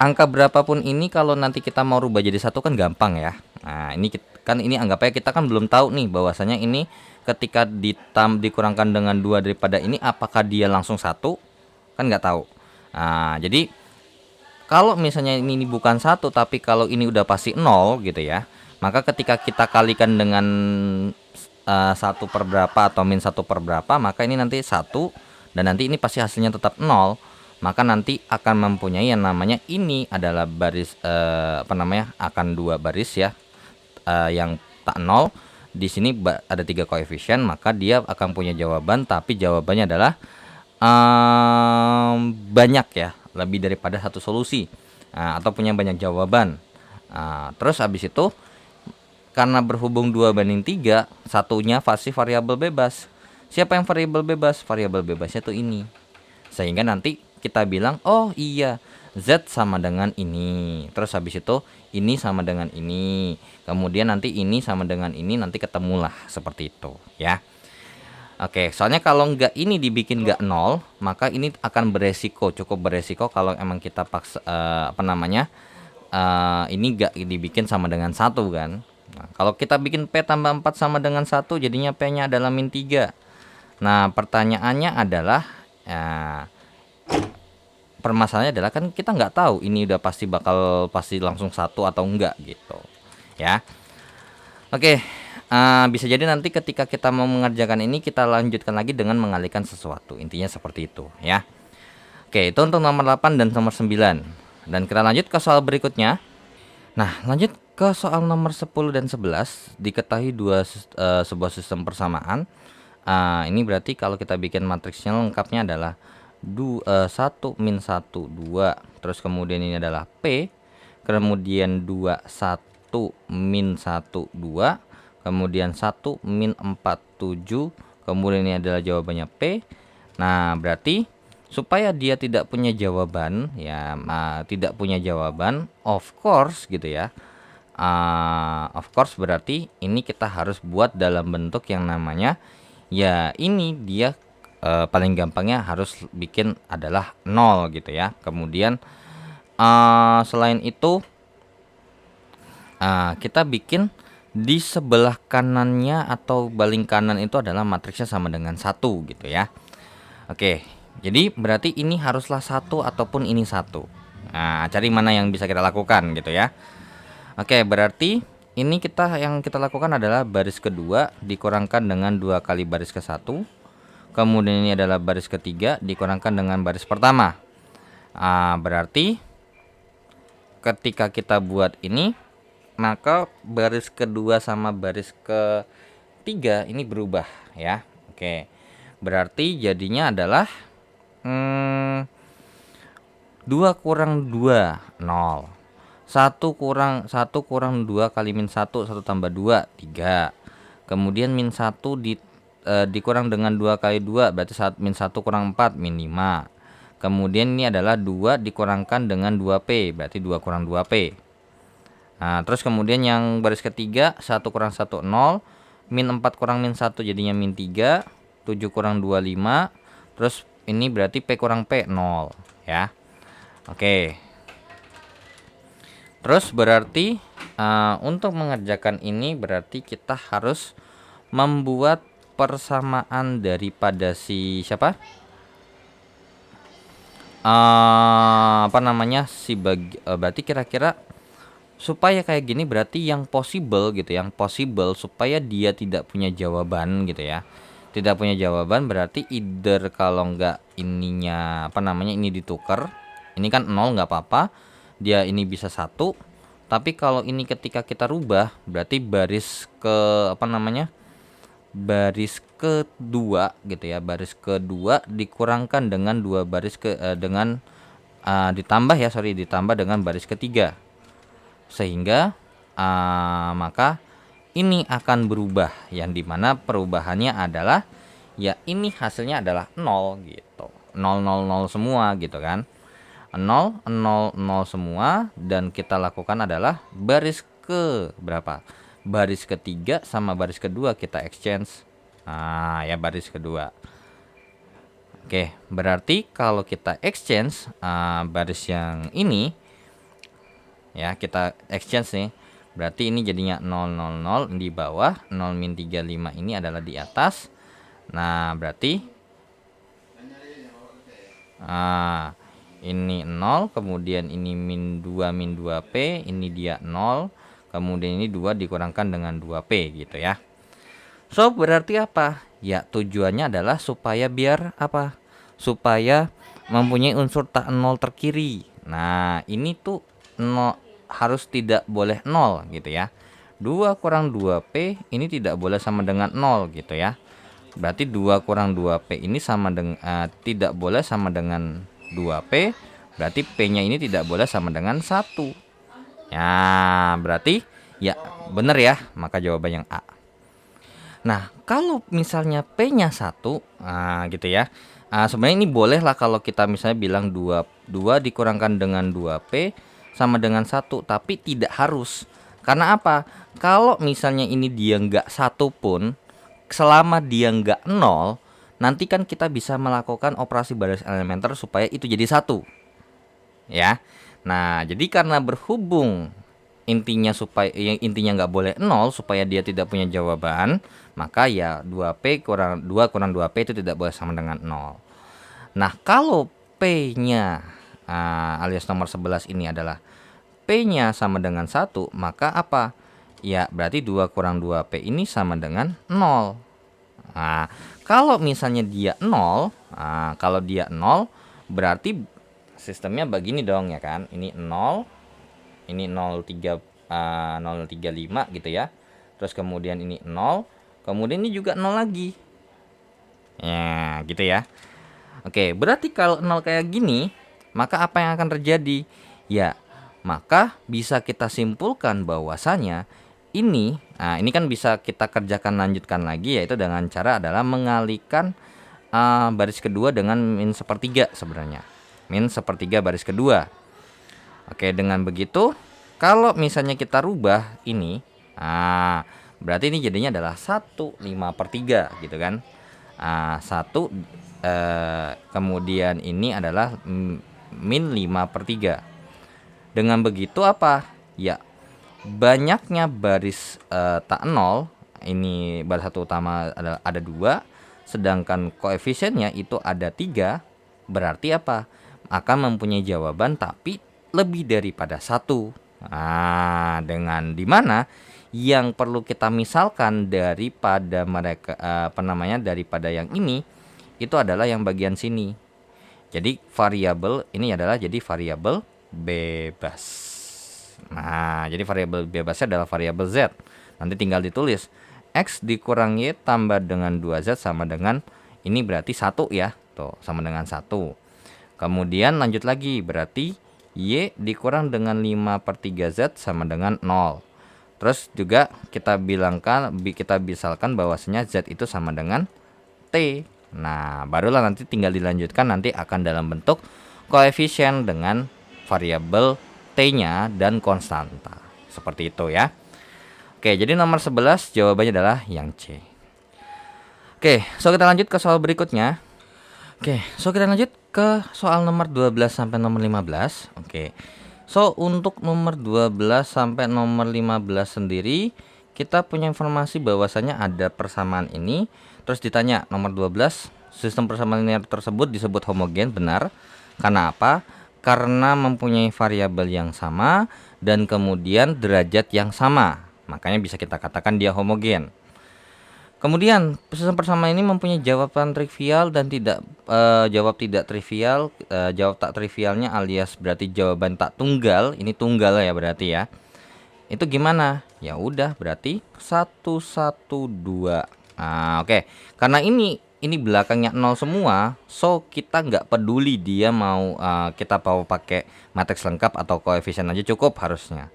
angka berapapun ini kalau nanti kita mau rubah jadi 1 kan gampang ya. Nah, ini kan ini anggap aja kita kan belum tahu nih bahwasanya ini ketika dikurangkan dengan 2 daripada ini apakah dia langsung 1, kan nggak tahu. Nah, jadi kalau misalnya ini bukan 1 tapi kalau ini udah pasti 0 gitu ya, maka ketika kita kalikan dengan 1 per berapa atau min 1 per berapa, maka ini nanti 1 dan nanti ini pasti hasilnya tetap 0. Maka nanti akan mempunyai yang namanya ini adalah baris apa namanya, akan 2 baris ya, yang tak 0. Di sini ada 3 koefisien, maka dia akan punya jawaban, tapi jawabannya adalah banyak ya, lebih daripada 1 solusi, atau punya banyak jawaban. Terus habis itu karena berhubung 2/3, satunya pasti variabel bebas. Siapa yang variabel bebas? Variabel bebasnya tuh ini. Sehingga nanti kita bilang, oh iya, Z sama dengan ini. Terus habis itu ini sama dengan ini. Kemudian nanti ini sama dengan ini, nanti ketemulah seperti itu ya. Oke, soalnya kalau nggak ini dibikin nggak 0, maka ini akan beresiko, cukup beresiko kalau emang kita paksa apa namanya, ini nggak dibikin sama dengan 1 kan. Nah, kalau kita bikin P tambah 4 sama dengan 1, jadinya P-nya adalah min 3. Nah, pertanyaannya adalah permasalahannya adalah kan kita nggak tahu ini udah pasti langsung 1 atau enggak gitu ya. Oke, bisa jadi nanti ketika kita mau mengerjakan ini kita lanjutkan lagi dengan mengalihkan sesuatu, intinya seperti itu ya. Oke, itu untuk nomor 8 dan nomor 9. Dan kita lanjut ke soal berikutnya. Nah, lanjut ke soal nomor 10 dan 11. Diketahui sebuah sistem persamaan. Ini berarti kalau kita bikin matriksnya lengkapnya adalah 1 min 1 2, terus kemudian ini adalah P, kemudian 2 1 min 1 2, kemudian 1 min 4 7, kemudian ini adalah jawabannya P. Nah, berarti supaya dia tidak punya jawaban ya, tidak punya jawaban, of course gitu ya. Of course berarti ini kita harus buat dalam bentuk yang namanya, ya ini dia paling gampangnya harus bikin adalah 0 gitu ya. Kemudian selain itu kita bikin di sebelah kanannya atau baling kanan itu adalah matriksnya sama dengan 1 gitu ya. Oke, jadi berarti ini haruslah 1 ataupun ini 1. Nah, cari mana yang bisa kita lakukan gitu ya. Oke, berarti ini yang kita lakukan adalah baris kedua dikurangkan dengan 2 kali baris ke 1. Kemudian ini adalah baris ketiga dikurangkan dengan baris pertama. Berarti ketika kita buat ini, maka baris kedua sama baris ketiga ini berubah ya. Oke, berarti jadinya adalah 2 kurang 2, 0. 1 kurang 2 kali min 1, 1 tambah 2, 3. Kemudian min 1 dikurang dengan 2 kali 2, berarti min 1 kurang 4, min 5. Kemudian ini adalah 2 dikurangkan dengan 2P, berarti 2 kurang 2P. Nah, terus kemudian yang baris ketiga, 1 kurang 1, 0. Min 4 kurang min 1 jadinya min 3. 7 kurang 2, 5. Terus ini berarti P kurang P, 0. Ya. Oke. Terus berarti untuk mengerjakan ini berarti kita harus membuat persamaan daripada si siapa? Apa namanya? Berarti kira-kira supaya kayak gini berarti yang possible gitu, yang possible supaya dia tidak punya jawaban gitu ya. Tidak punya jawaban berarti either kalau enggak ininya apa namanya ini ditukar. Ini kan 0 nggak apa-apa. Dia ini bisa 1. Tapi kalau ini ketika kita rubah berarti baris ke apa namanya? Baris kedua gitu ya. Baris kedua dikurangkan dengan dua baris dengan ditambah dengan baris ketiga. Sehingga maka ini akan berubah, yang dimana perubahannya adalah ya ini hasilnya adalah 0 gitu, 0 0 0 semua gitu kan, 0 0 0 semua. Dan kita lakukan adalah baris ke berapa, baris ketiga sama baris kedua kita exchange. Nah ya baris kedua. Oke, berarti kalau kita exchange baris yang ini ya, kita exchange nih, berarti ini jadinya 0 0 0 di bawah, 0 min 35 ini adalah di atas. Nah berarti ini 0, kemudian ini min 2P, ini dia 0, kemudian ini 2 dikurangkan dengan 2P gitu ya. So berarti apa ya, tujuannya adalah supaya biar apa, supaya mempunyai unsur tak 0 terkiri. Nah ini tuh 0 harus tidak boleh 0 gitu ya. 2 kurang 2P ini tidak boleh sama dengan 0 gitu ya. Berarti 2 kurang 2P ini sama dengan tidak boleh sama dengan 2P. Berarti P-nya ini tidak boleh sama dengan 1. Ya, berarti ya benar ya, maka jawaban yang A. Nah, kalau misalnya P-nya 1, gitu ya. Sebenarnya ini boleh lah kalau kita misalnya bilang 2 dikurangkan dengan 2P sama dengan 1, tapi tidak harus. Karena apa? Kalau misalnya ini dia nggak 1 pun, selama dia nggak 0, nanti kan kita bisa melakukan operasi baris elementer supaya itu jadi 1. Ya. Nah, jadi karena berhubung intinya nggak boleh 0 supaya dia tidak punya jawaban, maka ya 2 kurang 2P itu tidak boleh sama dengan 0. Nah, kalau P-nya alias nomor 11 ini adalah P-nya sama dengan 1, maka apa? Ya, berarti 2 kurang 2P ini sama dengan 0. Nah, kalau misalnya dia 0, kalau dia 0 berarti sistemnya begini dong ya kan. Ini 0, ini 035 gitu ya. Terus kemudian ini 0, kemudian ini juga 0 lagi. Ya, gitu ya. Oke, berarti kalau 0 kayak gini, maka apa yang akan terjadi? Ya, maka bisa kita simpulkan bahwasanya ini kan bisa kita lanjutkan lagi, yaitu dengan cara adalah mengalihkan baris kedua dengan min sepertiga sebenarnya. Min sepertiga baris kedua. Oke, dengan begitu kalau misalnya kita rubah ini, berarti ini jadinya adalah 1/5/3 gitu kan. 1 kemudian ini adalah min 5/3. Dengan begitu apa? Ya, banyaknya baris tak 0, ini baris satu utama ada 2, sedangkan koefisiennya itu ada 3, berarti apa? Akan mempunyai jawaban tapi lebih daripada 1. Dengan dimana yang perlu kita misalkan daripada mereka daripada yang ini itu adalah yang bagian sini. Jadi variabel ini adalah jadi variabel bebas. Nah, jadi variabel bebasnya adalah variabel Z. Nanti tinggal ditulis X dikurang Y tambah dengan 2Z sama dengan, ini berarti 1 ya. Tuh, sama dengan 1. Kemudian lanjut lagi, berarti Y dikurang dengan 5/3Z sama dengan 0. Terus juga kita misalkan bahwasanya Z itu sama dengan T. Nah, barulah nanti tinggal dilanjutkan, nanti akan dalam bentuk koefisien dengan variabel T-nya dan konstanta. Seperti itu ya. Oke, jadi nomor 11 jawabannya adalah yang C. Oke, so kita lanjut ke soal berikutnya. Oke, so kita lanjut ke soal nomor 12 sampai nomor 15. Oke. So, untuk nomor 12 sampai nomor 15 sendiri, kita punya informasi bahwasanya ada persamaan ini. Terus ditanya nomor 12, sistem persamaan linear tersebut disebut homogen, benar. Karena apa? Karena mempunyai variabel yang sama dan kemudian derajat yang sama. Makanya bisa kita katakan dia homogen. Kemudian sistem persamaan ini mempunyai jawaban trivial dan jawab tidak trivial. Jawab tak trivialnya alias berarti jawaban tak tunggal. Ini tunggal ya berarti ya. Itu gimana? Ya udah berarti 1 1 2. Nah, oke. Karena ini belakangnya 0 semua, so kita nggak peduli dia mau kita mau pakai matriks lengkap atau koefisien aja cukup harusnya.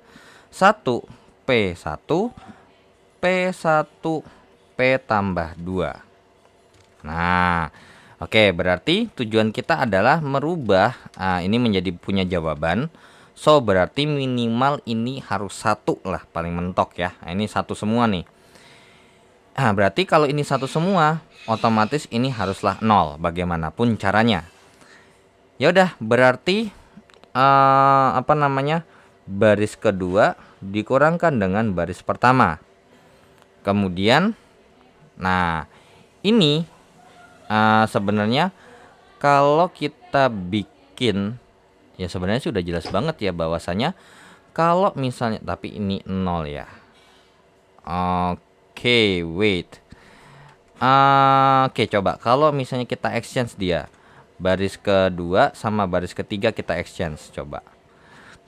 1 P1 P1 P tambah 2. Nah, oke, berarti tujuan kita adalah merubah ini menjadi punya jawaban. So, berarti minimal ini harus 1 lah, paling mentok ya. Nah, ini 1 semua nih. Nah, berarti kalau ini 1 semua, otomatis ini haruslah 0 bagaimanapun caranya. Ya udah, berarti baris kedua dikurangkan dengan baris pertama. Kemudian nah, ini sebenarnya kalau kita bikin ya sebenarnya sudah jelas banget ya bahwasanya kalau misalnya, tapi ini 0 ya. Oke, wait. Oke, coba kalau misalnya kita exchange dia, baris kedua sama baris ketiga kita exchange, coba.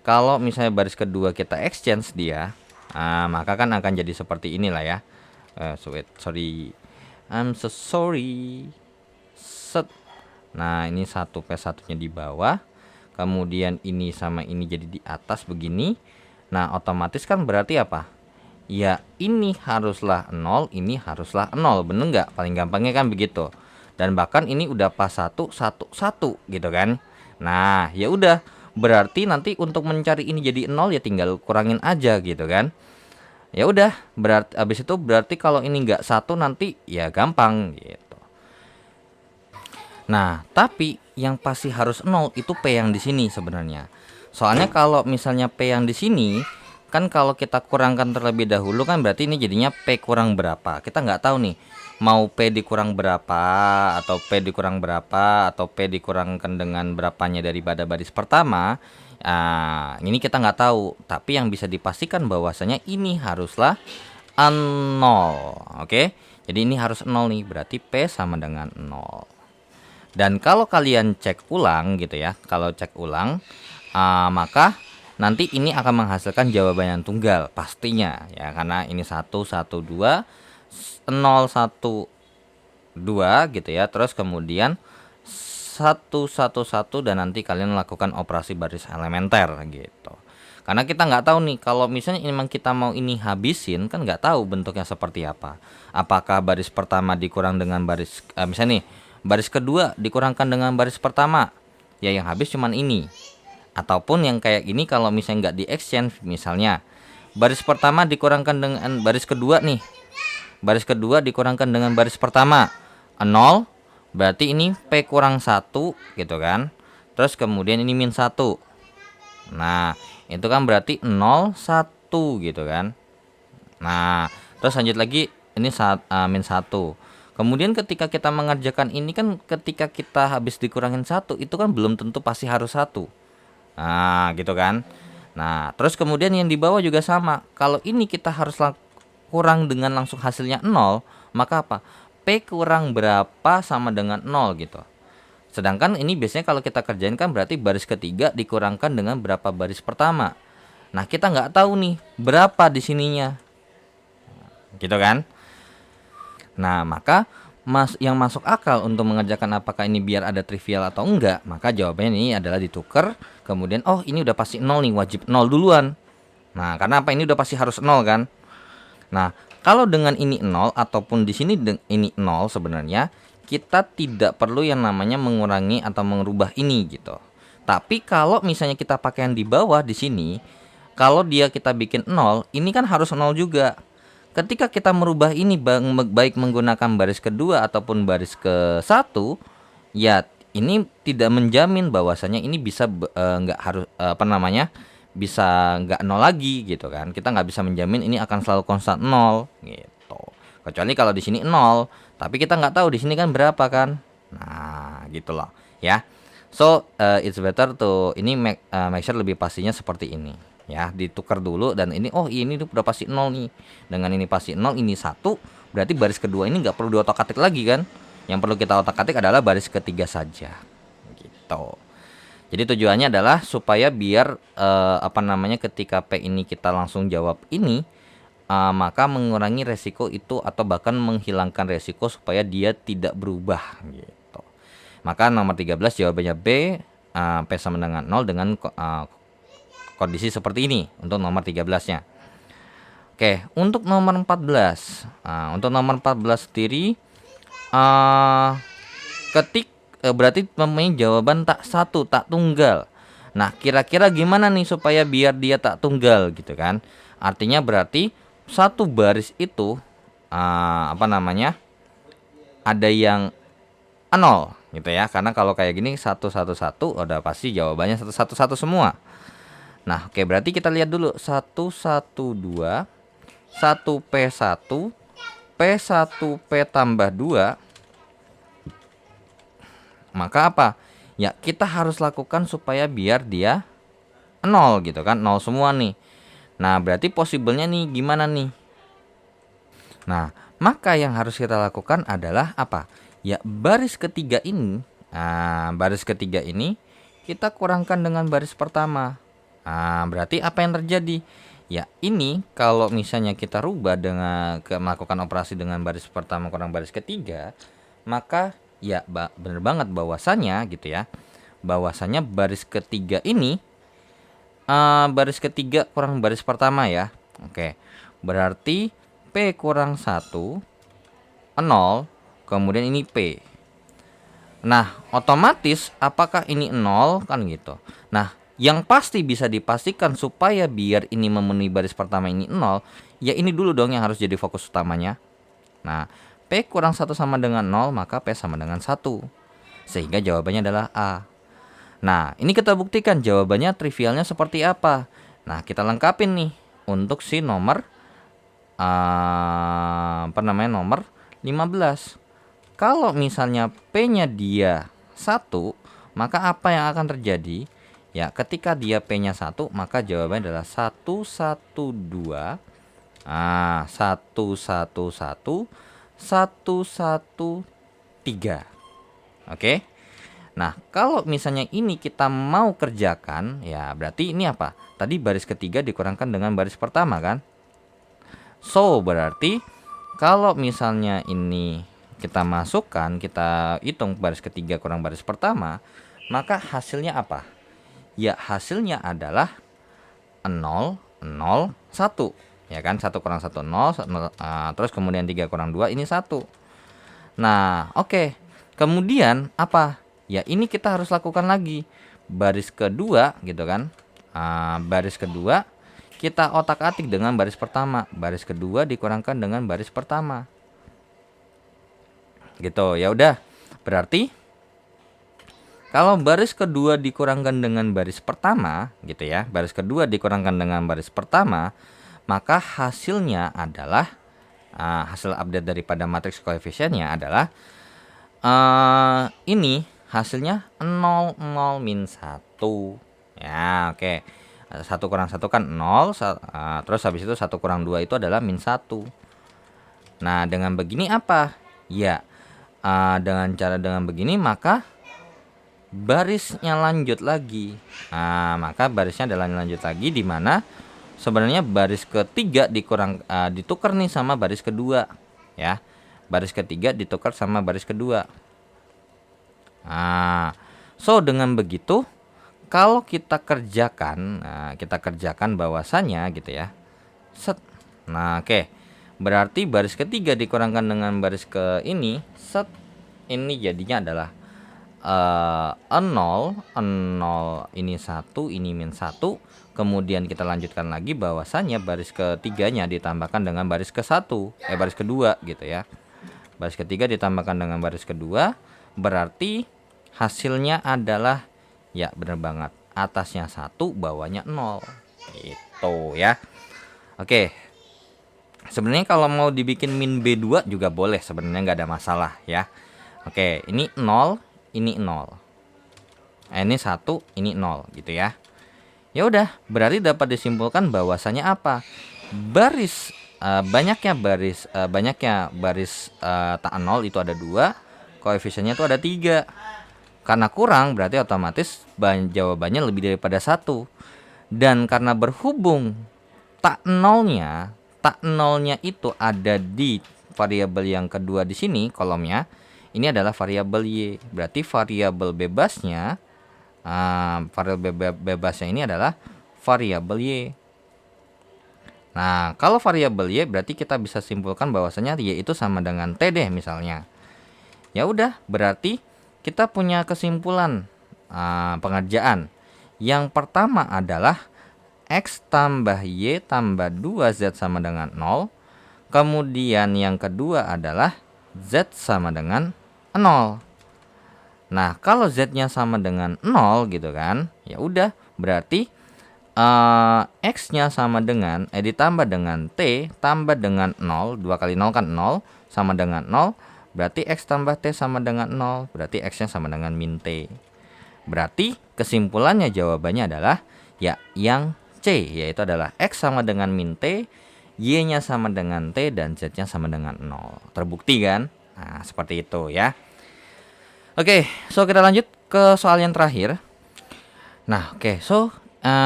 Kalau misalnya baris kedua kita exchange dia, maka kan akan jadi seperti inilah ya. Sorry, I'm so sorry. Set. Nah, ini 1 P1 nya di bawah, kemudian ini sama ini jadi di atas begini. Nah, otomatis kan berarti apa? Ya, ini haruslah 0, ini haruslah 0, bener nggak? Paling gampangnya kan begitu. Dan bahkan ini udah pas 1 1 1 gitu kan. Nah, ya udah, berarti nanti untuk mencari ini jadi 0 ya tinggal kurangin aja gitu kan. Ya udah, berarti habis itu berarti kalau ini enggak 1 nanti ya gampang gitu. Nah, tapi yang pasti harus 0 itu P yang di sini sebenarnya. Soalnya kalau misalnya P yang di sini kan kalau kita kurangkan terlebih dahulu kan berarti ini jadinya P kurang berapa. Kita nggak tahu nih mau P dikurang berapa atau P dikurang berapa atau P dikurangkan dengan berapanya daripada baris pertama. Ini kita nggak tahu, tapi yang bisa dipastikan bahwasanya ini haruslah 0. Oke, jadi ini harus 0 nih, berarti P sama dengan 0. Dan kalau kalian cek ulang gitu ya, kalau cek ulang maka nanti ini akan menghasilkan jawaban yang tunggal pastinya ya, karena ini 1 1 2 0 1 2 gitu ya, terus kemudian 1 1 1 dan nanti kalian melakukan operasi baris elementer gitu. Karena kita nggak tahu nih kalau misalnya memang kita mau ini habisin kan nggak tahu bentuknya seperti apa. Apakah baris pertama dikurang dengan baris misalnya nih baris kedua dikurangkan dengan baris pertama, ya yang habis cuman ini. Ataupun yang kayak gini kalau misalnya nggak di exchange, misalnya baris pertama dikurangkan dengan baris kedua nih. Baris kedua dikurangkan dengan baris pertama 0, berarti ini P kurang 1 gitu kan. Terus kemudian ini min 1. Nah, itu kan berarti 0 1 gitu kan. Nah, terus lanjut lagi ini min 1. Kemudian ketika kita mengerjakan ini kan ketika kita habis dikurangin 1 itu kan belum tentu pasti harus 1. Nah, gitu kan. Nah, terus kemudian yang di bawah juga sama. Kalau ini kita harus kurang dengan langsung hasilnya 0, maka apa? P kurang berapa sama dengan 0 gitu. Sedangkan ini biasanya kalau kita kerjain kan berarti baris ketiga dikurangkan dengan berapa baris pertama. Nah, kita nggak tahu nih berapa di sininya. Gitu kan? Nah, maka yang masuk akal untuk mengerjakan apakah ini biar ada trivial atau enggak, maka jawabannya ini adalah ditukar. Kemudian oh ini udah pasti 0 nih, wajib 0 duluan. Nah, karena apa, ini udah pasti harus 0 kan. Nah, kalau dengan ini 0 ataupun di sini ini 0, sebenarnya kita tidak perlu yang namanya mengurangi atau mengubah ini gitu. Tapi kalau misalnya kita pakai yang di bawah di sini, kalau dia kita bikin 0, ini kan harus 0 juga. Ketika kita merubah ini baik menggunakan baris kedua ataupun baris ke satu, ya ini tidak menjamin bahwasanya ini bisa nggak harus bisa nggak 0 lagi gitu kan. Kita nggak bisa menjamin ini akan selalu konstan 0 gitu. Kecuali kalau di sini 0, tapi kita nggak tahu di sini kan berapa kan. Nah, gitu loh ya. So it's better to ini make sure lebih pastinya seperti ini ya, ditukar dulu. Dan ini oh ini udah pasti 0 nih, dengan ini pasti 0, ini 1, berarti baris kedua ini nggak perlu diotak-atik lagi kan. Yang perlu kita otak-atik adalah baris ketiga saja gitu. Jadi tujuannya adalah supaya biar ketika P ini kita langsung jawab ini, maka mengurangi resiko itu atau bahkan menghilangkan resiko supaya dia tidak berubah gitu. Maka nomor 13 jawabannya B, P sama dengan 0 dengan kondisi seperti ini untuk nomor 13-nya. Oke, untuk nomor 14. Untuk nomor 14 sendiri berarti mempunyai jawaban tak satu, tak tunggal. Nah, kira-kira gimana nih supaya biar dia tak tunggal gitu kan? Artinya berarti satu baris itu ada yang 0 gitu ya. Karena kalau kayak gini 111 udah pasti jawabannya 111 semua. Nah, oke, berarti kita lihat dulu 112 1P1 P1P tambah 2. Maka apa? Ya, kita harus lakukan supaya biar dia 0 gitu kan, 0 semua nih. Nah, berarti possible-nya nih gimana nih? Nah, maka yang harus kita lakukan adalah apa? Ya, baris ketiga ini. Baris ketiga ini kita kurangkan dengan baris pertama. Berarti apa yang terjadi? Ya, ini kalau misalnya kita rubah dengan melakukan operasi dengan baris pertama kurang baris ketiga, maka ya bener banget bahwasanya gitu ya. Bahwasanya baris ketiga ini baris ketiga kurang baris pertama ya. Oke. Berarti P kurang 1 0, kemudian ini P. Nah, otomatis apakah ini 0 kan gitu. Nah, yang pasti bisa dipastikan supaya biar ini memenuhi baris pertama ini 0, ya ini dulu dong yang harus jadi fokus utamanya. Nah, P kurang 1 sama dengan 0, maka P sama dengan 1. Sehingga jawabannya adalah A. Nah, ini kita buktikan jawabannya trivialnya seperti apa. Nah, kita lengkapin nih untuk si nomor nomor 15. Kalau misalnya P-nya dia 1, maka apa yang akan terjadi? Ya, ketika dia P-nya 1, maka jawabannya adalah 112 111 113. Oke. Nah, kalau misalnya ini kita mau kerjakan, ya berarti ini apa? Tadi baris ketiga dikurangkan dengan baris pertama kan? So, berarti kalau misalnya ini kita masukkan, kita hitung baris ketiga kurang baris pertama, maka hasilnya apa? Ya, hasilnya adalah 0, 0, 1. Ya kan, 1 kurang 1, 0, terus kemudian 3 kurang 2, ini 1. Nah, oke. Kemudian apa? Ya, ini kita harus lakukan lagi. Baris kedua gitu kan. Baris kedua kita otak-atik dengan baris pertama. Baris kedua dikurangkan dengan baris pertama. Gitu, ya udah. Berarti kalau baris kedua dikurangkan dengan baris pertama gitu ya, baris kedua dikurangkan dengan baris pertama, maka hasilnya adalah hasil update daripada matriks koefisiennya adalah ini hasilnya 0, 0, min 1. Ya, oke. 1 kurang 1 kan 0, terus habis itu 1 kurang 2 itu adalah min 1. Nah, dengan begini apa? Ya, dengan begini maka barisnya lanjut lagi. Maka barisnya adalah lanjut lagi, di mana sebenarnya baris ketiga ditukar nih sama baris kedua ya. baris ketiga ditukar sama baris kedua. Nah, so dengan begitu kalau kita kerjakan, kita kerjakan bahwasannya gitu ya. Set. Nah, oke. Berarti baris ketiga dikurangkan dengan baris ke ini, set. Ini jadinya adalah 0, 0 ini 1, ini min 1. Kemudian kita lanjutkan lagi bahwasannya baris ketiganya ditambahkan dengan baris ke-1, baris kedua gitu ya. Baris ketiga ditambahkan dengan baris kedua, berarti hasilnya adalah ya bener banget, atasnya 1, bawahnya 0. Itu ya. Oke. Sebenarnya kalau mau dibikin min B2 juga boleh, sebenarnya nggak ada masalah ya. Oke, ini 0, ini 0. Ini 1, ini 0 gitu ya. Ya udah, berarti dapat disimpulkan bahwasanya apa? Baris banyaknya baris tak 0 itu ada 2, koefisiennya itu ada 3. Karena kurang berarti otomatis jawabannya lebih daripada 1. Dan karena berhubung tak nolnya itu ada di variabel yang kedua di sini kolomnya, ini adalah variabel Y. Berarti variabel bebasnya ini adalah variabel Y. Nah, kalau variabel Y berarti kita bisa simpulkan bahwasanya Y itu sama dengan T deh misalnya. Ya udah, berarti kita punya kesimpulan pengerjaan. Yang pertama adalah X tambah Y tambah 2Z sama dengan 0. Kemudian yang kedua adalah Z sama dengan 0. Nah, kalau Z-nya sama dengan 0 gitu kan, ya udah berarti X-nya sama dengan ditambah dengan T tambah dengan 0, 2 kali 0 kan 0, sama dengan 0, berarti X tambah T sama dengan 0, berarti X-nya sama dengan min T. Berarti kesimpulannya jawabannya adalah ya yang C, yaitu adalah X sama dengan min T, Y-nya sama dengan T, dan Z-nya sama dengan 0. Terbukti kan? Nah, seperti itu ya. Oke, so kita lanjut ke soal yang terakhir. Nah, oke, so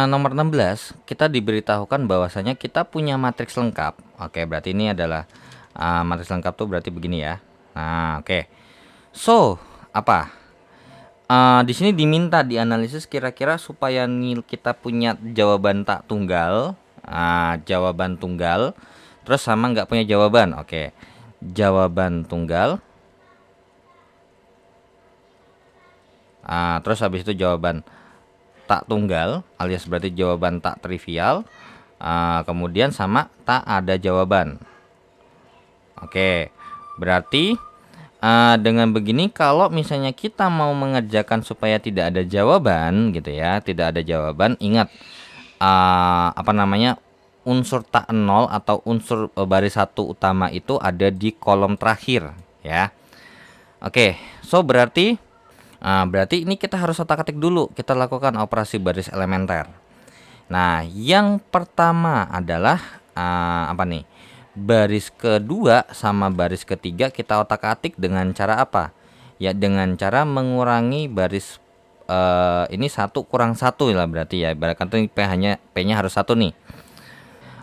nomor 16 kita diberitahukan bahwasanya kita punya matriks lengkap. Oke, berarti ini adalah matriks lengkap tuh berarti begini ya. Nah, oke. So, apa? Di sini diminta dianalisis kira-kira supaya kita punya jawaban tak tunggal, jawaban tunggal, terus sama nggak punya jawaban. Oke, jawaban tunggal. Terus habis itu jawaban tak tunggal alias berarti jawaban tak trivial. Kemudian sama tak ada jawaban. Oke, berarti dengan begini kalau misalnya kita mau mengerjakan supaya tidak ada jawaban gitu ya, tidak ada jawaban, ingat unsur tak 0 atau unsur baris 1 utama itu ada di kolom terakhir ya. Oke, so berarti ini kita harus otak-atik dulu, kita lakukan operasi baris elementer. Nah, yang pertama adalah baris kedua sama baris ketiga kita otak-atik dengan cara apa? Ya dengan cara mengurangi baris ini 1 kurang 1 lah berarti ya. Ibarat kata P-nya harus 1 nih.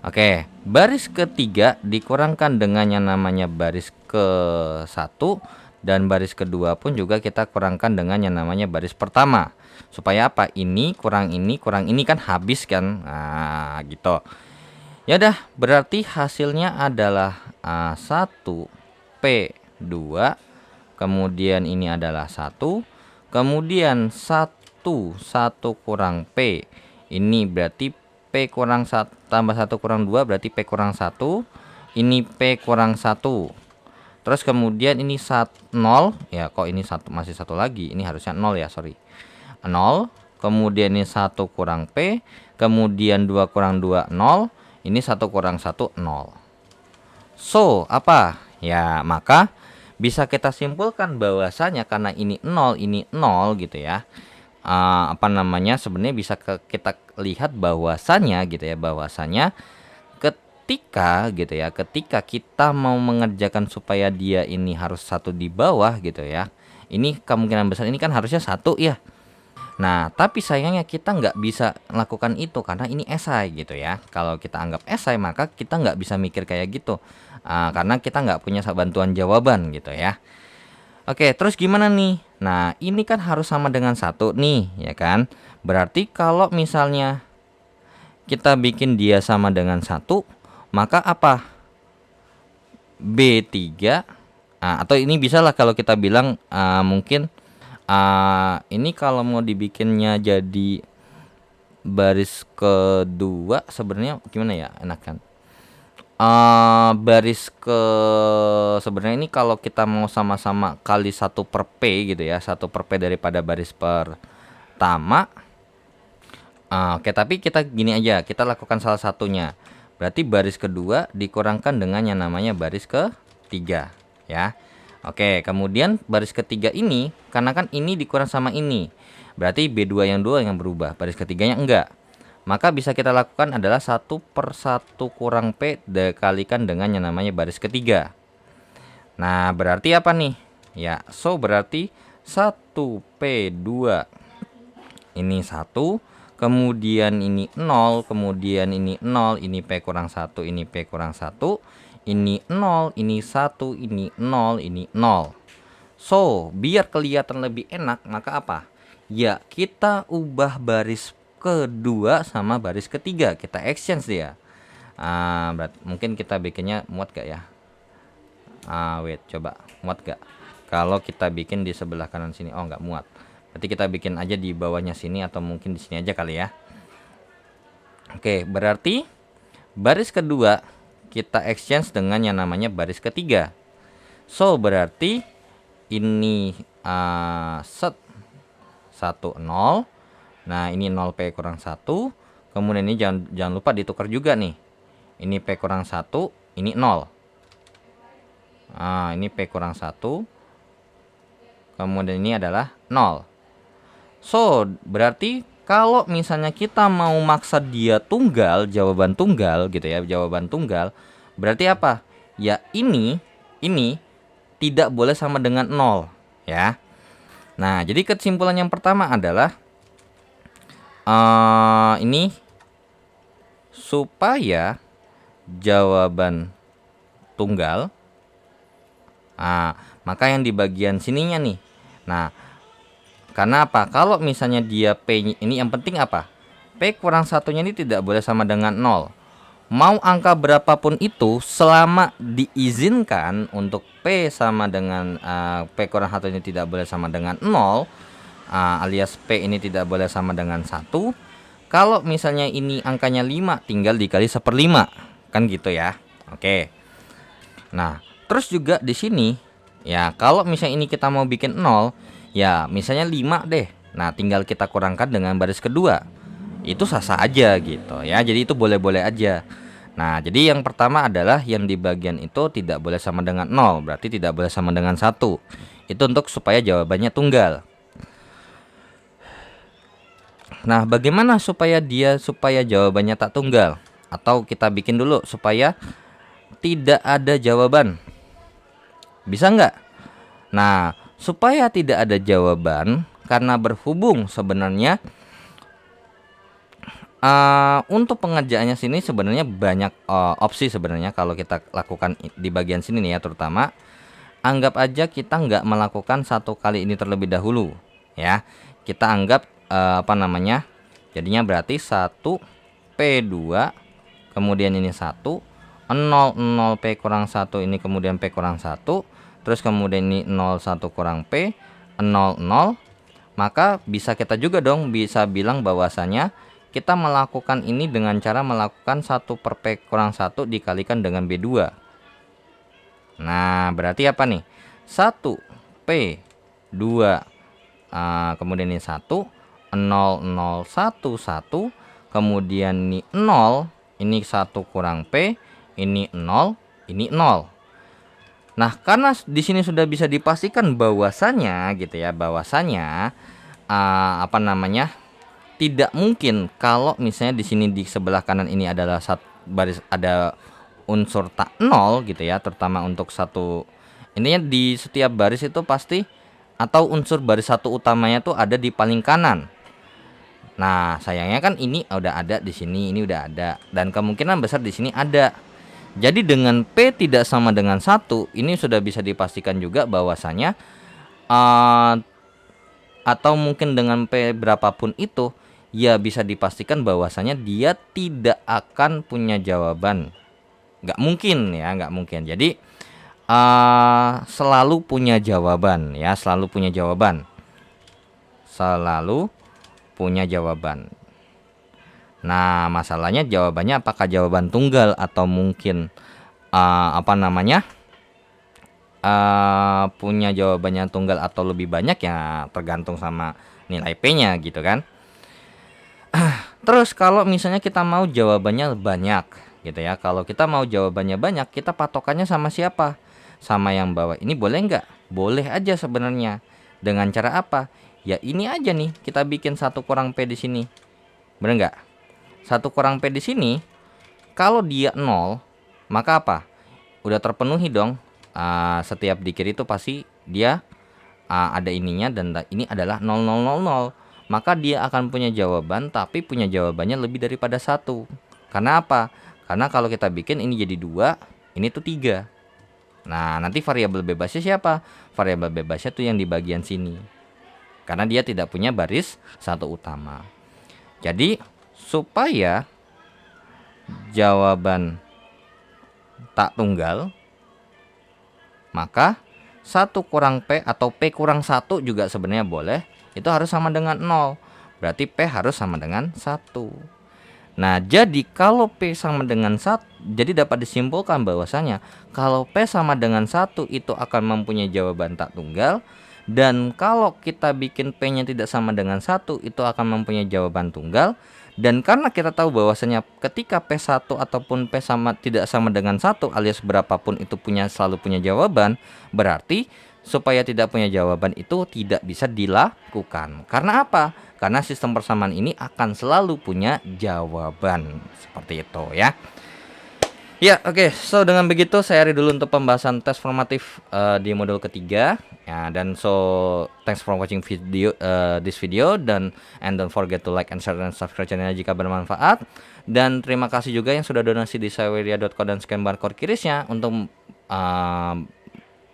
Oke, baris ketiga dikurangkan dengan yang namanya baris ke-1. Dan baris kedua pun juga kita kurangkan dengan yang namanya baris pertama. Supaya apa? Ini kurang ini kan habis kan. Nah, gitu. Ya udah, berarti hasilnya adalah 1P2. Kemudian ini adalah 1. Kemudian 1 kurang P. Ini berarti P kurang 1 tambah 1 kurang 2 berarti P kurang 1. Ini P kurang 1. Terus kemudian ini 0, ya kok ini masih 1 lagi, ini harusnya 0 ya, sorry. 0, kemudian ini 1 kurang P, kemudian 2 kurang 2, 0, ini 1 kurang 1, 0. So, apa? Ya, maka bisa kita simpulkan bahwasanya karena ini 0 gitu ya. Sebenarnya bisa kita lihat bahwasanya gitu ya, bahwasanya ketika kita mau mengerjakan supaya dia ini harus 1 di bawah gitu ya, ini kemungkinan besar ini kan harusnya 1 ya. Nah, tapi sayangnya kita nggak bisa lakukan itu karena ini esai gitu ya. Kalau kita anggap esai maka kita nggak bisa mikir kayak gitu. karena kita nggak punya bantuan jawaban gitu ya. Oke, terus gimana nih? Nah, ini kan harus sama dengan 1 nih, ya kan? Berarti kalau misalnya kita bikin dia sama dengan 1, maka apa? B3, atau ini bisa lah kalau kita bilang mungkin ini kalau mau dibikinnya jadi baris kedua sebenarnya gimana ya enakan? Sebenarnya ini kalau kita mau sama-sama kali 1 per P gitu ya, 1 per P daripada baris pertama. Oke, tapi kita gini aja, kita lakukan salah satunya. Berarti baris kedua dikurangkan dengan yang namanya baris ketiga ya. Oke, kemudian baris ketiga ini karena kan ini dikurang sama ini, berarti B2 yang berubah, baris ketiganya enggak. Maka bisa kita lakukan adalah 1 per 1 kurang P dikalikan dengan yang namanya baris ketiga. Nah, berarti apa nih? Ya, so berarti 1P2 ini 1, kemudian ini 0, kemudian ini 0, ini P kurang 1, ini P kurang 1, ini 0, ini 1, ini 0, ini 0. So, biar kelihatan lebih enak, maka apa? Ya, kita ubah baris kedua sama baris ketiga, kita exchange dia. Mungkin kita bikinnya muat gak ya? Wait, coba muat gak? Kalau kita bikin di sebelah kanan sini, oh nggak muat. Berarti kita bikin aja di bawahnya sini atau mungkin di sini aja kali ya. Oke, berarti baris kedua kita exchange dengan yang namanya baris ketiga. So, berarti ini 1 0. Nah, ini 0P kurang 1. Kemudian ini jangan lupa ditukar juga nih. Ini P kurang 1, ini 0. Ini P kurang 1. Kemudian ini adalah 0. So, berarti kalau misalnya kita mau maksa dia tunggal, jawaban tunggal gitu ya, jawaban tunggal, berarti apa? Ya ini tidak boleh sama dengan 0 ya. Nah, jadi kesimpulan yang pertama adalah ini supaya jawaban tunggal, maka yang di bagian sininya nih. Nah, karena apa? Kalau misalnya dia P ini yang penting apa? P kurang satunya ini tidak boleh sama dengan 0. Mau angka berapapun itu selama diizinkan untuk P sama dengan P kurang 1 ini tidak boleh sama dengan 0, alias P ini tidak boleh sama dengan 1. Kalau misalnya ini angkanya 5 tinggal dikali 1/5. Kan gitu ya. Oke. Nah, terus juga di sini ya kalau misalnya ini kita mau bikin 0, ya misalnya 5 deh. Nah, tinggal kita kurangkan dengan baris kedua. Itu sah-sah aja gitu ya. Jadi itu boleh-boleh aja. Nah, jadi yang pertama adalah yang di bagian itu tidak boleh sama dengan 0, berarti tidak boleh sama dengan 1. Itu untuk supaya jawabannya tunggal. Nah, bagaimana supaya jawabannya tak tunggal? Atau kita bikin dulu supaya tidak ada jawaban. Bisa nggak? Nah, supaya tidak ada jawaban, karena berhubung sebenarnya untuk pengerjaannya sini sebenarnya banyak opsi sebenarnya kalau kita lakukan di bagian sini nih ya, terutama anggap aja kita nggak melakukan 1 kali ini terlebih dahulu ya. Kita anggap jadinya berarti 1P2 kemudian ini 1 0 P kurang 1 ini kemudian P kurang 1, terus kemudian ini 0 1 kurang P 0 0. Maka bisa kita juga dong bisa bilang bahwasanya kita melakukan ini dengan cara melakukan 1 per P kurang 1 dikalikan dengan B2. Nah, berarti apa nih? 1P2 kemudian ini 1 0 0 1 1, kemudian ini 0, ini 1 kurang P, ini 0, ini 0. Nah, karena di sini sudah bisa dipastikan bahwasanya gitu ya, bahwasanya tidak mungkin kalau misalnya di sini di sebelah kanan ini adalah baris ada unsur tak 0 gitu ya, terutama untuk satu intinya di setiap baris itu pasti atau unsur baris satu utamanya tuh ada di paling kanan. Nah, sayangnya kan ini udah ada di sini, ini udah ada, dan kemungkinan besar di sini ada. Jadi dengan P tidak sama dengan 1, ini sudah bisa dipastikan juga bahwasanya uh, atau mungkin dengan P berapapun itu, ya bisa dipastikan bahwasanya dia tidak akan punya jawaban. Nggak mungkin ya, nggak mungkin. Jadi selalu punya jawaban ya, selalu punya jawaban. Selalu punya jawaban. Nah, masalahnya jawabannya apakah jawaban tunggal atau mungkin punya jawabannya tunggal atau lebih banyak, ya tergantung sama nilai P-nya gitu kan. Terus kalau misalnya kita mau jawabannya banyak gitu ya. Kalau kita mau jawabannya banyak, kita patokannya sama siapa? Sama yang bawah ini boleh nggak? Boleh aja sebenarnya. Dengan cara apa? Ya ini aja nih, kita bikin 1 kurang P di sini. Bener nggak? 1 kurang P di sini, kalau dia 0, maka apa? Udah terpenuhi dong. Setiap di kiri itu pasti dia ada ininya, dan ini adalah 0000. Maka dia akan punya jawaban, tapi punya jawabannya lebih daripada 1. Karena apa? Karena kalau kita bikin ini jadi 2, ini tuh 3. Nah, nanti variabel bebasnya siapa? Variabel bebasnya tuh yang di bagian sini. Karena dia tidak punya baris 1 utama. Jadi, supaya jawaban tak tunggal, maka 1 kurang P atau P kurang 1 juga sebenarnya boleh. Itu harus sama dengan 0. Berarti P harus sama dengan 1. Nah, jadi kalau P sama dengan 1, jadi dapat disimpulkan bahwasanya kalau P sama dengan 1 itu akan mempunyai jawaban tak tunggal. Dan kalau kita bikin P-nya tidak sama dengan 1, itu akan mempunyai jawaban tunggal. Dan karena kita tahu bahwasanya ketika P1 ataupun P tidak sama dengan 1 alias berapapun itu selalu punya jawaban, berarti supaya tidak punya jawaban itu tidak bisa dilakukan. Karena apa? Karena sistem persamaan ini akan selalu punya jawaban. Seperti itu ya. Ya, oke. So dengan begitu saya akhiri dulu untuk pembahasan tes formatif di modul ketiga. Ya, dan thanks for watching this video, and don't forget to like and share dan subscribe channelnya jika bermanfaat. Dan terima kasih juga yang sudah donasi di saweria.co dan scan barcode kirisnya untuk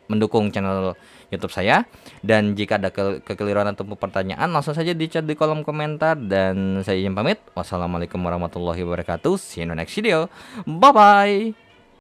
mendukung channel YouTube saya. Dan jika ada kekeliruan atau pertanyaan, langsung saja di chat di kolom komentar. Dan saya izin pamit. Wassalamualaikum warahmatullahi wabarakatuh. See you in the next video. Bye bye.